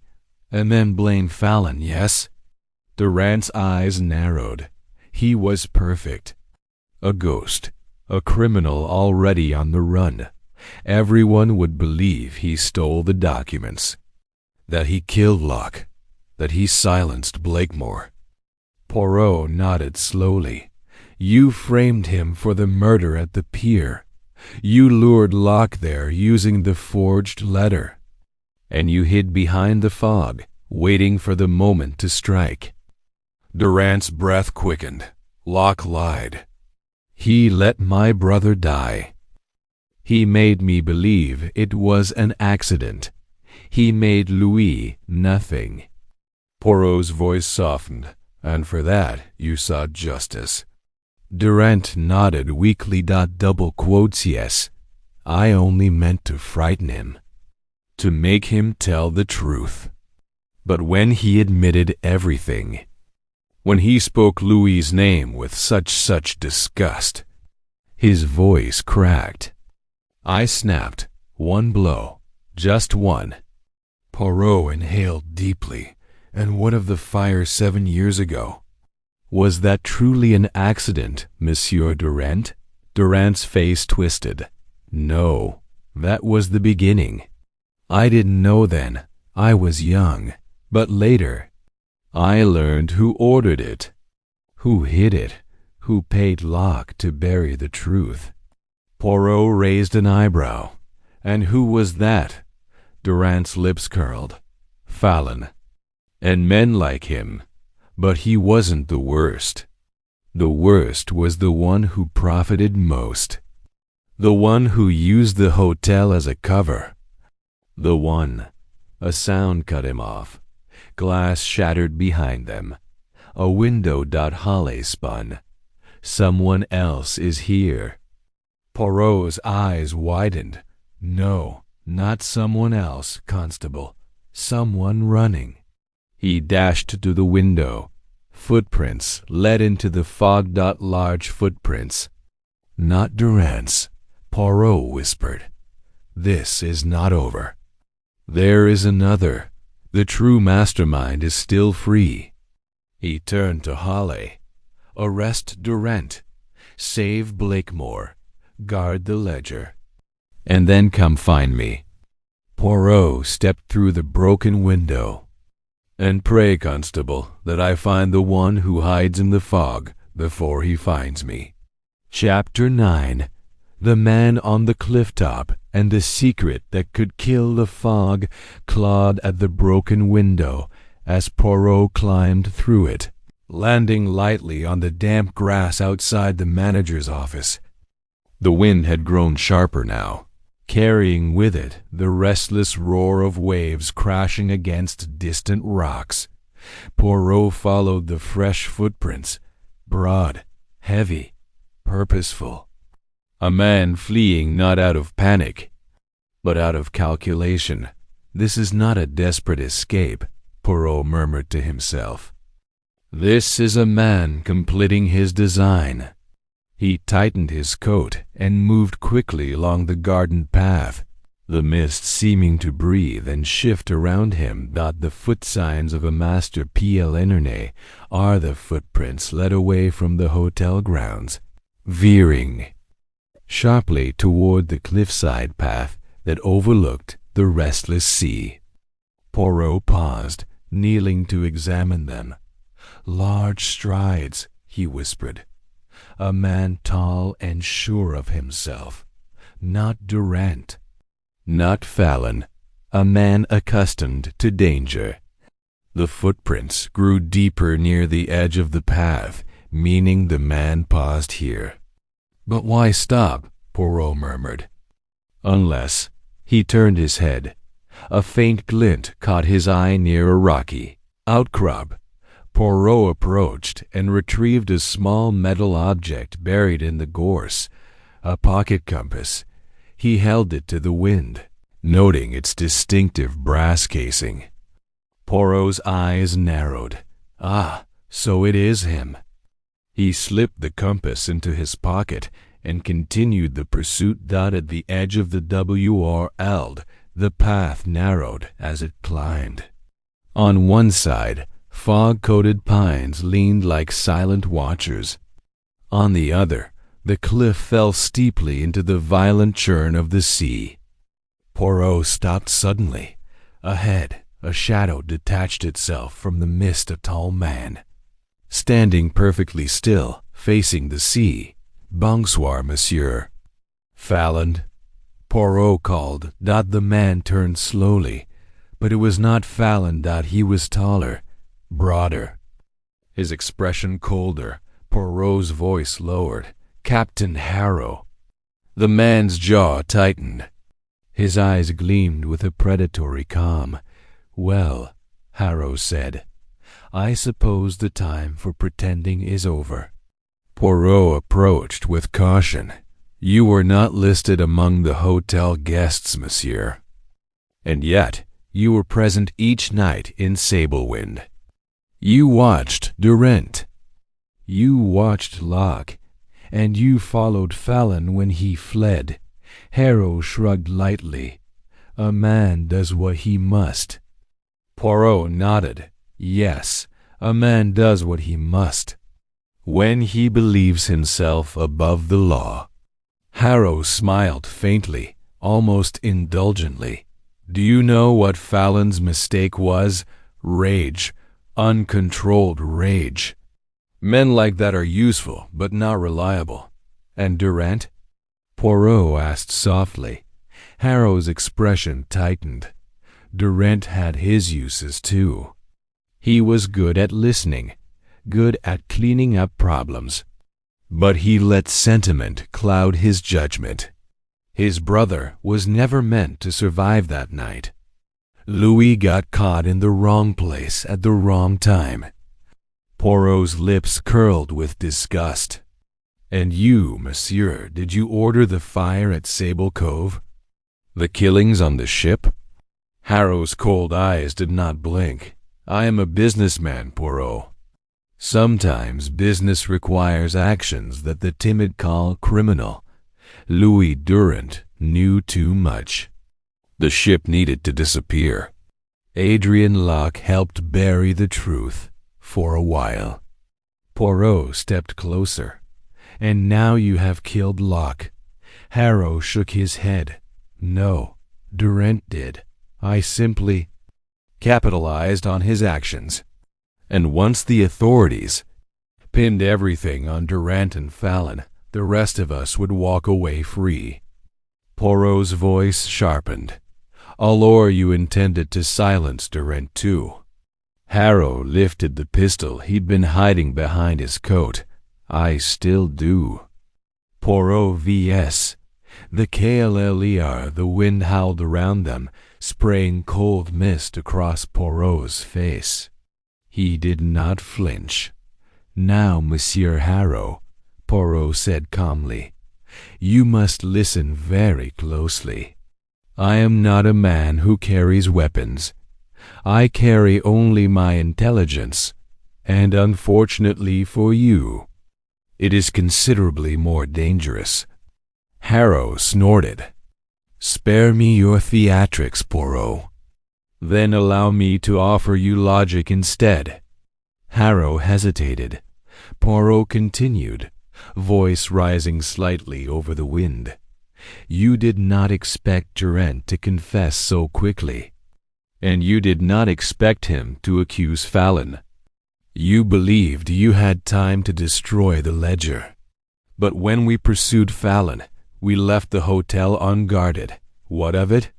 S1: And then blame Fallon, yes? Durant's eyes narrowed. He was perfect. A ghost, a criminal already on the run. Everyone would believe he stole the documents, that he killed Locke, that he silenced Blakemore. Poirot nodded slowly. You framed him for the murder at the pier. You lured Locke there using the forged letter. And you hid behind the fog, waiting for the moment to strike. Durant's breath quickened. Locke lied. He let my brother die. He made me believe it was an accident. He made Louis nothing. Poirot's voice softened, and for that you sought justice. Durant nodded weakly. Double quotes, yes. I only meant to frighten him, to make him tell the truth. But when he admitted everything, when he spoke Louis's name with such disgust, his voice cracked. I snapped. One blow. Just one. Poirot inhaled deeply. And what of the fire 7 years ago? Was that truly an accident, Monsieur Durant? Durant's face twisted. No, that was the beginning. I didn't know then. I was young. But later, I learned who ordered it, who hid it, who paid Locke to bury the truth. Poirot raised an eyebrow. And who was that? Durant's lips curled. Fallon. And men like him. But he wasn't the worst. The worst was the one who profited most. The one who used the hotel as a cover. The one. A sound cut him off. Glass shattered behind them. A window. Holly spun. Someone else is here. Poirot's eyes widened. No, not someone else, Constable. Someone running. He dashed to the window. Footprints led into the fog. Large footprints. Not Durant's. Poirot whispered. This is not over. There is another. The true mastermind is still free. He turned to Holly. Arrest Durant. Save Blakemore. Guard the ledger. And then come find me. Poirot stepped through the broken window. And pray, Constable, that I find the one who hides in the fog before he finds me. Chapter 9. The Man on the Cliff Top and the Secret That Could Kill the Fog clawed at the broken window as Poirot climbed through it, landing lightly on the damp grass outside the manager's office. The wind had grown sharper now, carrying with it the restless roar of waves crashing against distant rocks. Poirot followed the fresh footprints, broad, heavy, purposeful. A man fleeing not out of panic, but out of calculation. This is not a desperate escape, Poirot murmured to himself. This is a man completing his design. He tightened his coat and moved quickly along the garden path, the mist seeming to breathe and shift around him. The foot signs of a master pied are the footprints led away from the hotel grounds, veering sharply toward the cliffside path that overlooked the restless sea. Poirot paused, kneeling to examine them. Large strides, he whispered. A man tall and sure of himself. Not Durant. Not Fallon. A man accustomed to danger. The footprints grew deeper near the edge of the path, meaning the man paused here. But why stop? Poirot murmured. Unless. He turned his head. A faint glint caught his eye near a rocky outcrop. Poirot approached and retrieved a small metal object buried in the gorse, a pocket compass. He held it to the wind, noting its distinctive brass casing. Poirot's eyes narrowed. Ah, so it is him. He slipped the compass into his pocket and continued the pursuit. At the edge of the WRL, the path narrowed as it climbed. On one side, fog-coated pines leaned like silent watchers. On the other, the cliff fell steeply into the violent churn of the sea. Poirot stopped suddenly. Ahead, a shadow detached itself from the mist. A tall man, standing perfectly still, facing the sea. Bonsoir, monsieur. Fallon, Poirot called. The man turned slowly, but it was not Fallon. He was taller, broader. His expression colder, Poirot's voice lowered. "Captain Harrow." The man's jaw tightened. His eyes gleamed with a predatory calm. "Well," Harrow said, "I suppose the time for pretending is over." Poirot approached with caution. "You were not listed among the hotel guests, monsieur. And yet you were present each night in Sablewind. You watched Durant. You watched Locke. And you followed Fallon when he fled." Harrow shrugged lightly. "A man does what he must." Poirot nodded. "Yes, a man does what he must, when he believes himself above the law." Harrow smiled faintly, almost indulgently. "Do you know what Fallon's mistake was? Rage. Uncontrolled rage. Men like that are useful, but not reliable." "And Durant?" Poirot asked softly. Harrow's expression tightened. Durant had his uses too. He was good at listening, good at cleaning up problems. But he let sentiment cloud his judgment. His brother was never meant to survive that night. Louis got caught in the wrong place at the wrong time. Poirot's lips curled with disgust. "And you, monsieur, did you order the fire at Sable Cove? The killings on the ship?" Harrow's cold eyes did not blink. "I am a businessman, Poirot. Sometimes business requires actions that the timid call criminal. Louis Durant knew too much. The ship needed to disappear. Adrian Locke helped bury the truth for a while." Poirot stepped closer. "And now you have killed Locke." Harrow shook his head. "No, Durant did. I simply capitalized on his actions. And once the authorities pinned everything on Durant and Fallon, the rest of us would walk away free." Poirot's voice sharpened. "Alors you intended to silence Durant too." Harrow lifted the pistol he'd been hiding behind his coat. "I still do." Poirot vs. The KLLER, the wind howled around them, spraying cold mist across Poirot's face. He did not flinch. "Now, Monsieur Harrow," Poirot said calmly, "you must listen very closely. I am not a man who carries weapons. I carry only my intelligence, and unfortunately for you, it is considerably more dangerous." Harrow snorted. "Spare me your theatrics, Poirot. Then allow me to offer you logic instead." Harrow hesitated. Poirot continued, voice rising slightly over the wind. "You did not expect Durant to confess so quickly, and you did not expect him to accuse Fallon. You believed you had time to destroy the ledger. But when we pursued Fallon, we left the hotel unguarded. What of it?"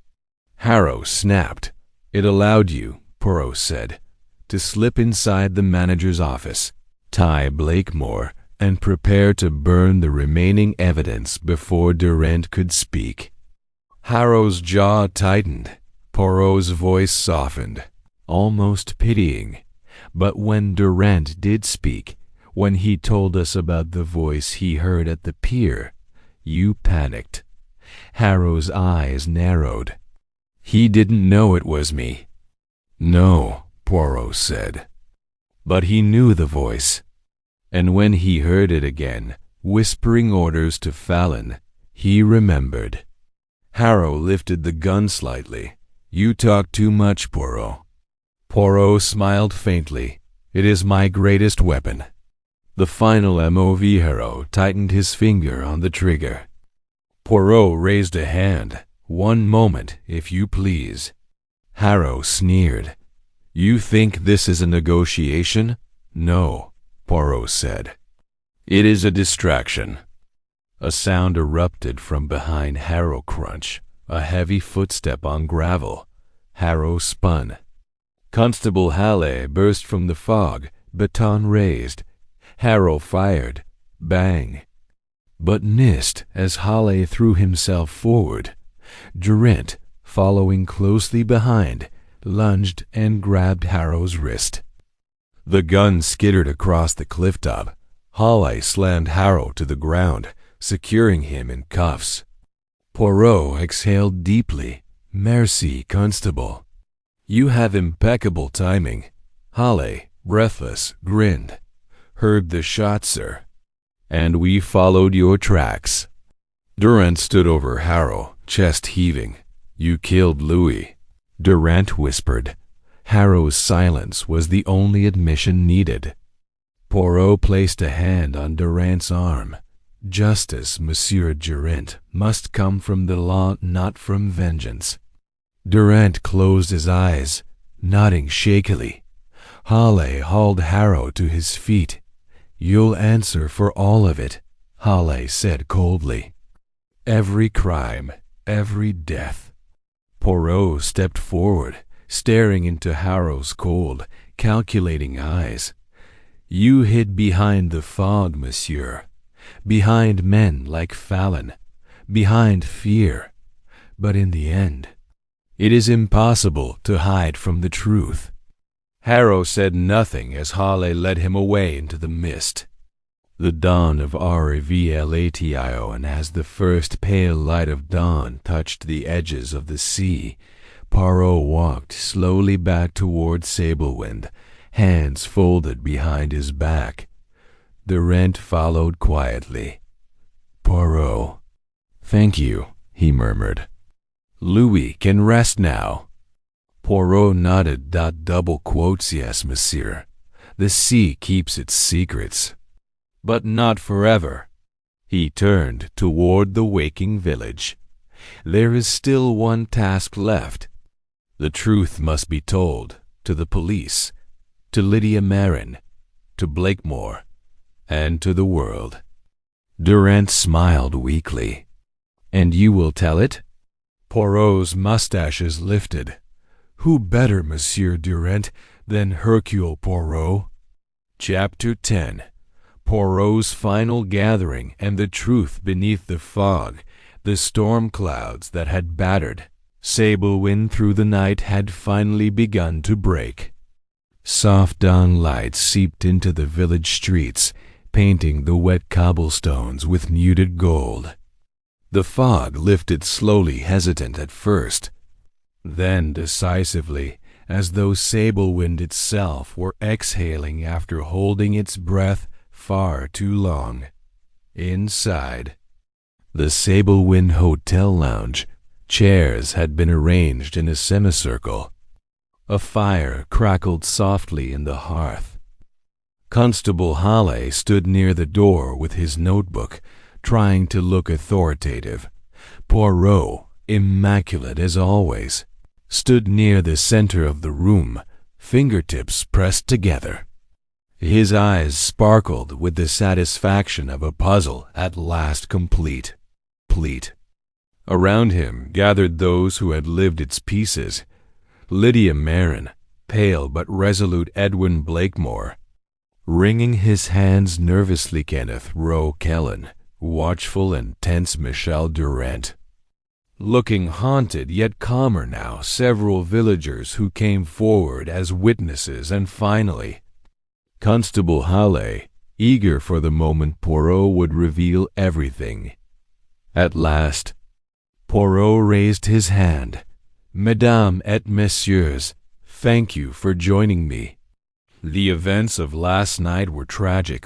S1: Harrow snapped. "It allowed you," Poirot said, "to slip inside the manager's office, tie Blakemore, and prepare to burn the remaining evidence before Durant could speak." Harrow's jaw tightened. Poirot's voice softened, almost pitying. "But when Durant did speak, when he told us about the voice he heard at the pier, you panicked." Harrow's eyes narrowed. "He didn't know it was me." "No," Poirot said. "But he knew the voice. And when he heard it again, whispering orders to Fallon, he remembered." Harrow lifted the gun slightly. "You talk too much, Poirot." Poirot smiled faintly. "It is my greatest weapon." The final MOV Harrow tightened his finger on the trigger. Poirot raised a hand. "One moment, if you please." Harrow sneered. "You think this is a negotiation?" "No," Poirot said. "It is a distraction." A sound erupted from behind Harrow Crunch, a heavy footstep on gravel. Harrow spun. Constable Halley burst from the fog, baton raised. Harrow fired. Bang. But missed as Halley threw himself forward. Durant, following closely behind, lunged and grabbed Harrow's wrist. The gun skittered across the cliff top. Halley slammed Harrow to the ground, securing him in cuffs. Poirot exhaled deeply. Merci, Constable. You have impeccable timing. Halley, breathless, grinned. Heard the shot, sir. And we followed your tracks. Durant stood over Harrow, chest heaving. You killed Louis, Durant whispered. Harrow's silence was the only admission needed. Poirot placed a hand on Durant's arm. Justice, Monsieur Durant, must come from the law, not from vengeance. Durant closed his eyes, nodding shakily. Halley hauled Harrow to his feet. You'll answer for all of it, Halley said coldly. Every crime, every death. Poirot stepped forward, staring into Harrow's cold, calculating eyes. You hid behind the fog, monsieur, behind men like Fallon, behind fear. But in the end, it is impossible to hide from the truth. Harrow said nothing as Halley led him away into the mist. The dawn of Revelation, and as the first pale light of dawn touched the edges of the sea, Poirot walked slowly back toward Sablewind, hands folded behind his back. Durant followed quietly. Poirot. Thank you, he murmured. Louis can rest now. Poirot nodded. Double quotes, yes, monsieur. The sea keeps its secrets. But not forever. He turned toward the waking village. There is still one task left. The truth must be told to the police, to Lydia Marin, to Blakemore, and to the world. Durant smiled weakly. And you will tell it? Poirot's mustaches lifted. Who better, Monsieur Durant, than Hercule Poirot? Chapter 10. Poirot's final gathering and the truth beneath the fog, the storm clouds that had battered Sablewind through the night had finally begun to break. Soft dawn light seeped into the village streets, painting the wet cobblestones with muted gold. The fog lifted slowly, hesitant at first, then decisively, as though Sablewind itself were exhaling after holding its breath far too long. Inside the Sablewind Hotel lounge, chairs had been arranged in a semicircle. A fire crackled softly in the hearth. Constable Halley stood near the door with his notebook, trying to look authoritative. Poirot, immaculate as always, stood near the center of the room, fingertips pressed together. His eyes sparkled with the satisfaction of a puzzle at last complete. Around him gathered those who had lived its pieces. Lydia Marin, pale but resolute Edwin Blakemore, wringing his hands nervously Kenneth Rowe Kellen, watchful and tense Michel Durant. Looking haunted yet calmer now, several villagers who came forward as witnesses, and finally, Constable Halley, eager for the moment Poirot would reveal everything. At last, Poirot raised his hand. Mesdames et messieurs, thank you for joining me. The events of last night were tragic,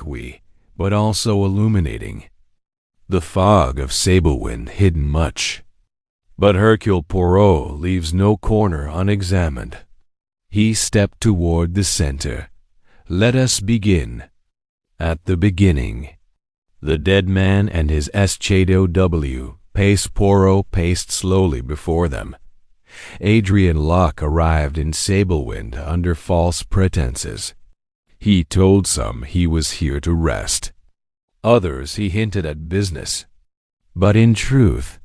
S1: but also illuminating. The fog of Sablewind hid much, but Hercule Poirot leaves no corner unexamined. He stepped toward the center. Let us begin. At the beginning. The dead man and his SJW. Poirot paced slowly before them. Adrian Locke arrived in Sablewind under false pretenses. He told some he was here to rest. Others he hinted at business. But in truth,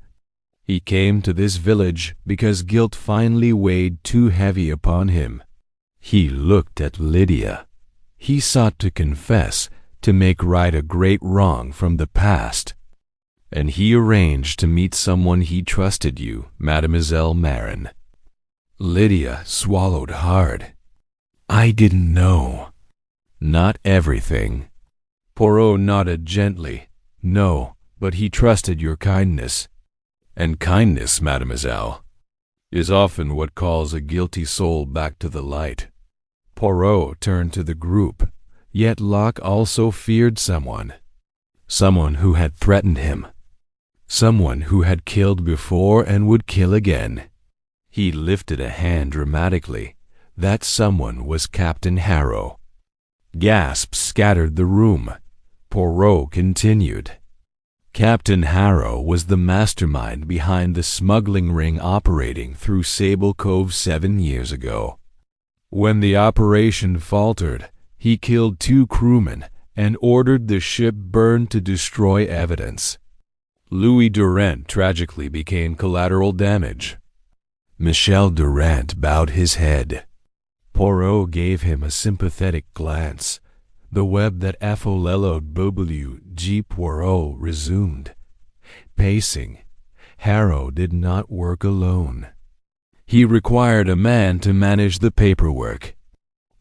S1: he came to this village because guilt finally weighed too heavy upon him. He looked at Lydia. He sought to confess, to make right a great wrong from the past. And he arranged to meet someone he trusted you, Mademoiselle Marin. Lydia swallowed hard. I didn't know. Not everything. Poirot nodded gently. No, but he trusted your kindness. And kindness, mademoiselle, is often what calls a guilty soul back to the light. Poirot turned to the group, yet Locke also feared someone. Someone who had threatened him. Someone who had killed before and would kill again. He lifted a hand dramatically. That someone was Captain Harrow. Gasps scattered the room. Poirot continued. Captain Harrow was the mastermind behind the smuggling ring operating through Sable Cove 7 years ago. When the operation faltered, he killed 2 crewmen and ordered the ship burned to destroy evidence. Louis Durant tragically became collateral damage. Michel Durant bowed his head. Poirot gave him a sympathetic glance. The web that affolellowed W.G. Poirot resumed. Pacing, Harrow did not work alone. He required a man to manage the paperwork.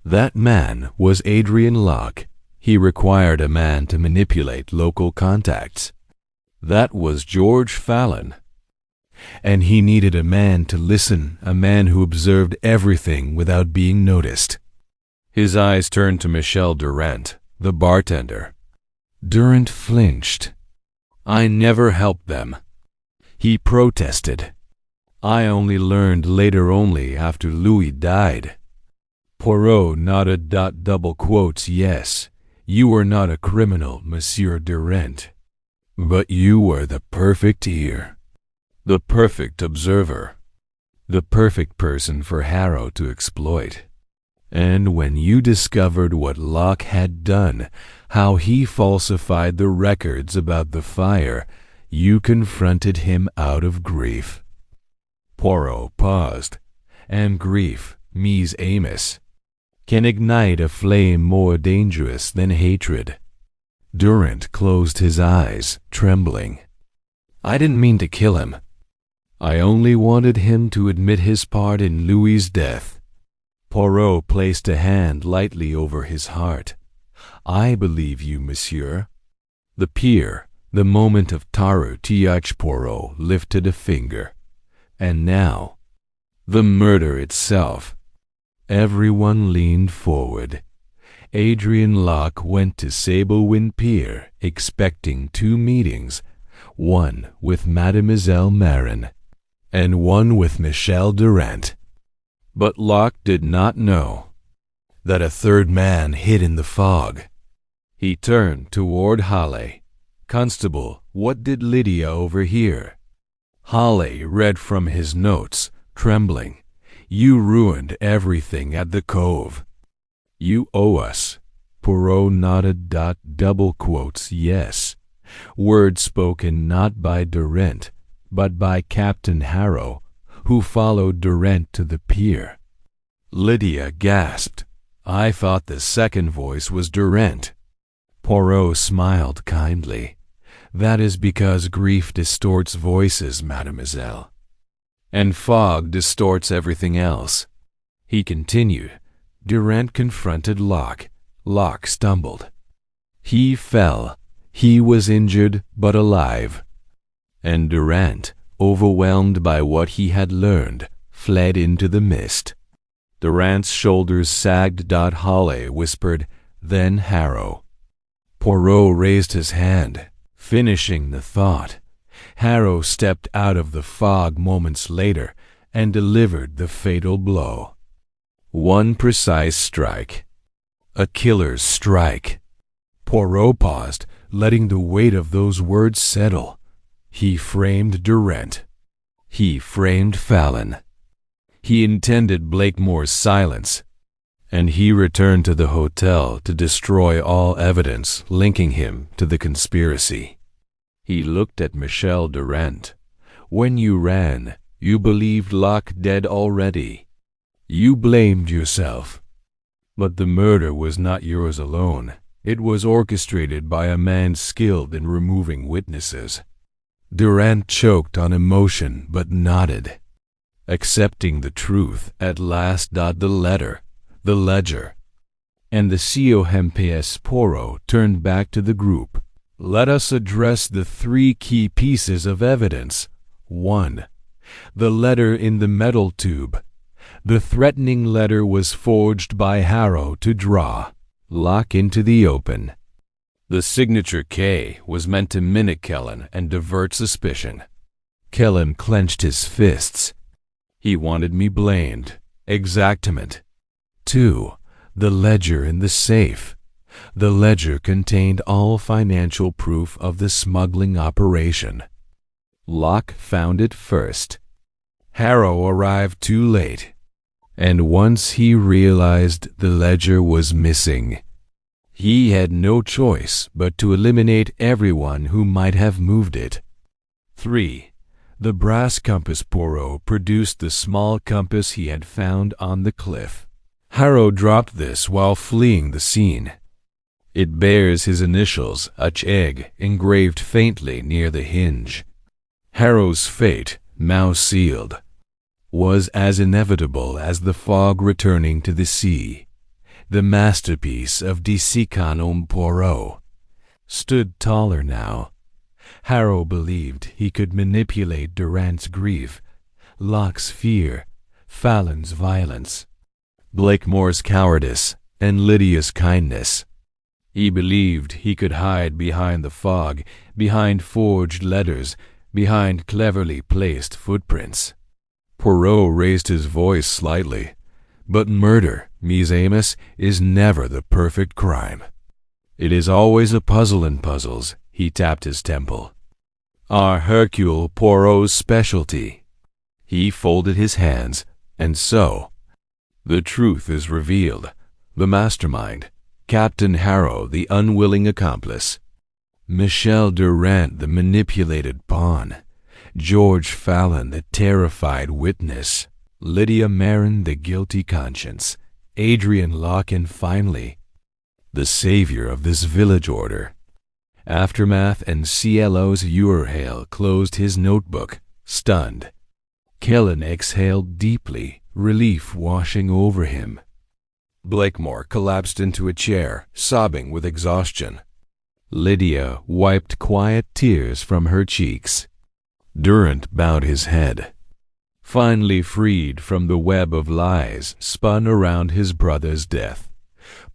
S1: That man was Adrian Locke. He required a man to manipulate local contacts. That was George Fallon. And he needed a man to listen, a man who observed everything without being noticed. His eyes turned to Michel Durant, the bartender. Durant flinched. I never helped them. He protested. I only learned later, only after Louis died. Poirot nodded. Double quotes, yes, you were not a criminal, Monsieur Durant. But you were the perfect ear. The perfect observer. The perfect person for Harrow to exploit. And when you discovered what Locke had done, how he falsified the records about the fire, you confronted him out of grief. Poirot paused. And grief, Mies Amos, can ignite a flame more dangerous than hatred. Durant closed his eyes, trembling. I didn't mean to kill him. I only wanted him to admit his part in Louis's death. Poirot placed a hand lightly over his heart. I believe you, monsieur. The pier, the moment of terror. Poirot lifted a finger. And now, the murder itself. Everyone leaned forward. Adrian Locke went to Sablewind Pier expecting 2 meetings, one with Mademoiselle Marin and one with Michel Durant. But Locke did not know that a third man hid in the fog. He turned toward Halley. Constable, what did Lydia overhear? Halley read from his notes, trembling. You ruined everything at the Cove. You owe us. Poirot nodded. Double quotes, yes. Words spoken not by Durant, but by Captain Harrow, who followed Durant to the pier. Lydia gasped. I thought the second voice was Durant. Poirot smiled kindly. That is because grief distorts voices, mademoiselle. And fog distorts everything else. He continued. Durant confronted Locke. Locke stumbled. He fell. He was injured but alive. And Durant, overwhelmed by what he had learned, fled into the mist. Durant's shoulders sagged. Halley whispered, then Harrow. Poirot raised his hand, finishing the thought. Harrow stepped out of the fog moments later and delivered the fatal blow. One precise strike. A killer's strike. Poirot paused, letting the weight of those words settle. He framed Durant. He framed Fallon. He intended Blakemore's silence. And he returned to the hotel to destroy all evidence linking him to the conspiracy. He looked at Michel Durant. When you ran, you believed Locke dead already. You blamed yourself. But the murder was not yours alone. It was orchestrated by a man skilled in removing witnesses. Durant choked on emotion but nodded. Accepting the truth at last. The letter, the ledger, and the Hercule Poirot turned back to the group. Let us address the three key pieces of evidence. 1. The letter in the metal tube. The threatening letter was forged by Harrow to draw Locke into the open. The signature K was meant to mimic Kellen and divert suspicion. Kellen clenched his fists. He wanted me blamed. Exactament. 2. The ledger in the safe. The ledger contained all financial proof of the smuggling operation. Locke found it first. Harrow arrived too late, and once he realized the ledger was missing, he had no choice but to eliminate everyone who might have moved it. 3. The brass compass. Poirot produced the small compass he had found on the cliff. Harrow dropped this while fleeing the scene. It bears his initials, HEG, engraved faintly near the hinge. Harrow's fate, now sealed, was as inevitable as the fog returning to the sea. The masterpiece of Hercule Poirot stood taller now. Harrow believed he could manipulate Durant's grief, Locke's fear, Fallon's violence, Blakemore's cowardice, and Lydia's kindness. He believed he could hide behind the fog, behind forged letters, behind cleverly placed footprints. Poirot raised his voice slightly. But murder, Mies Amos, is never the perfect crime. It is always a puzzle in puzzles. He tapped his temple. Our Hercule Poirot's specialty. He folded his hands, and so the truth is revealed. The mastermind, Captain Harrow, the unwilling accomplice, Michel Durant, the manipulated pawn, George Fallon, the terrified witness, Lydia Marin, the guilty conscience, Adrian Locke, and finally, the savior of this village order. Aftermath and CLO's Urhale closed his notebook, stunned. Kellen exhaled deeply, relief washing over him. Blakemore collapsed into a chair, sobbing with exhaustion. Lydia wiped quiet tears from her cheeks. Durant bowed his head. Finally freed from the web of lies spun around his brother's death,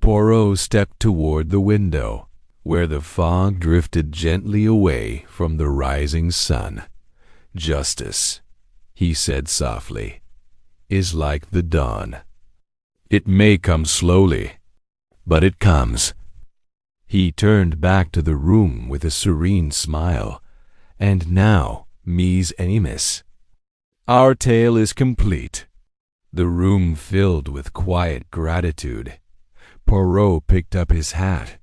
S1: Poirot stepped toward the window, where the fog drifted gently away from the rising sun. Justice, he said softly, is like the dawn. It may come slowly, but it comes. He turned back to the room with a serene smile. And now, Mies Amos, our tale is complete. The room filled with quiet gratitude. Poirot picked up his hat.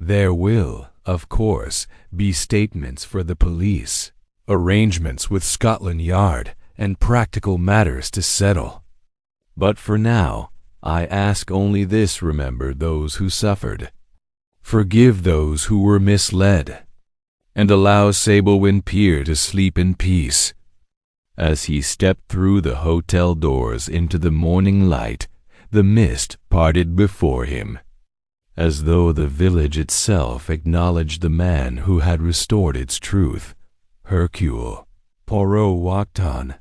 S1: There will, of course, be statements for the police, arrangements with Scotland Yard, and practical matters to settle. But for now, I ask only this: remember those who suffered. Forgive those who were misled, and allow Sablewind Pier to sleep in peace. As he stepped through the hotel doors into the morning light, the mist parted before him, as though the village itself acknowledged the man who had restored its truth. Hercule Poirot walked on.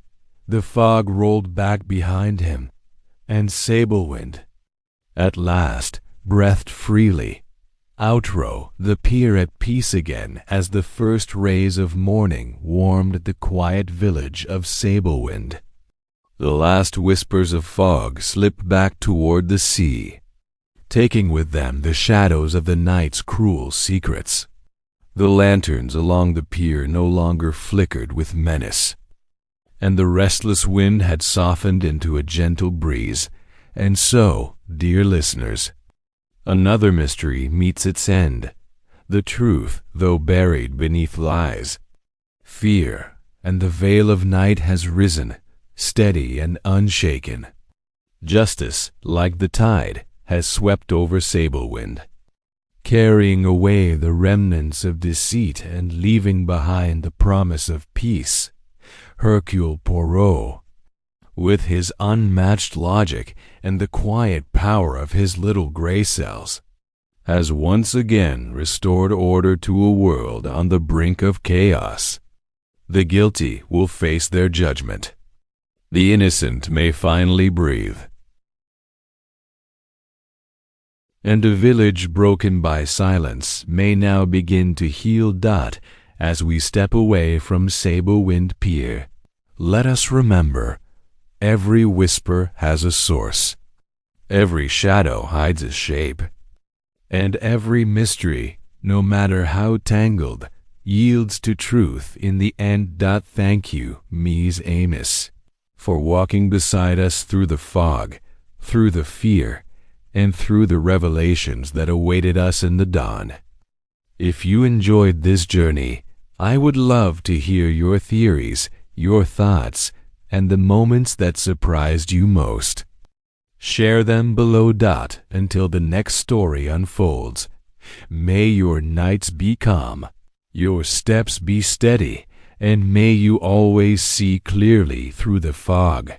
S1: The fog rolled back behind him, and Sablewind, at last, breathed freely. Outro, the pier at peace again as the first rays of morning warmed the quiet village of Sablewind. The last whispers of fog slipped back toward the sea, taking with them the shadows of the night's cruel secrets. The lanterns along the pier no longer flickered with menace, and the restless wind had softened into a gentle breeze. And so, dear listeners, another mystery meets its end. The truth, though buried beneath lies, fear, and the veil of night has risen, steady and unshaken. Justice, like the tide, has swept over Sablewind, carrying away the remnants of deceit and leaving behind the promise of peace. Hercule Poirot, with his unmatched logic and the quiet power of his little gray cells, has once again restored order to a world on the brink of chaos. The guilty will face their judgment. The innocent may finally breathe. And a village broken by silence may now begin to heal. As we step away from Sablewind Pier, let us remember, every whisper has a source, every shadow hides a shape, and every mystery, no matter how tangled, yields to truth in the end. Thank you, Ms. Amos, for walking beside us through the fog, through the fear, and through the revelations that awaited us in the dawn. If you enjoyed this journey, I would love to hear your theories, your thoughts, and the moments that surprised you most. Share them below. Until the next story unfolds, may your nights be calm, your steps be steady, and may you always see clearly through the fog.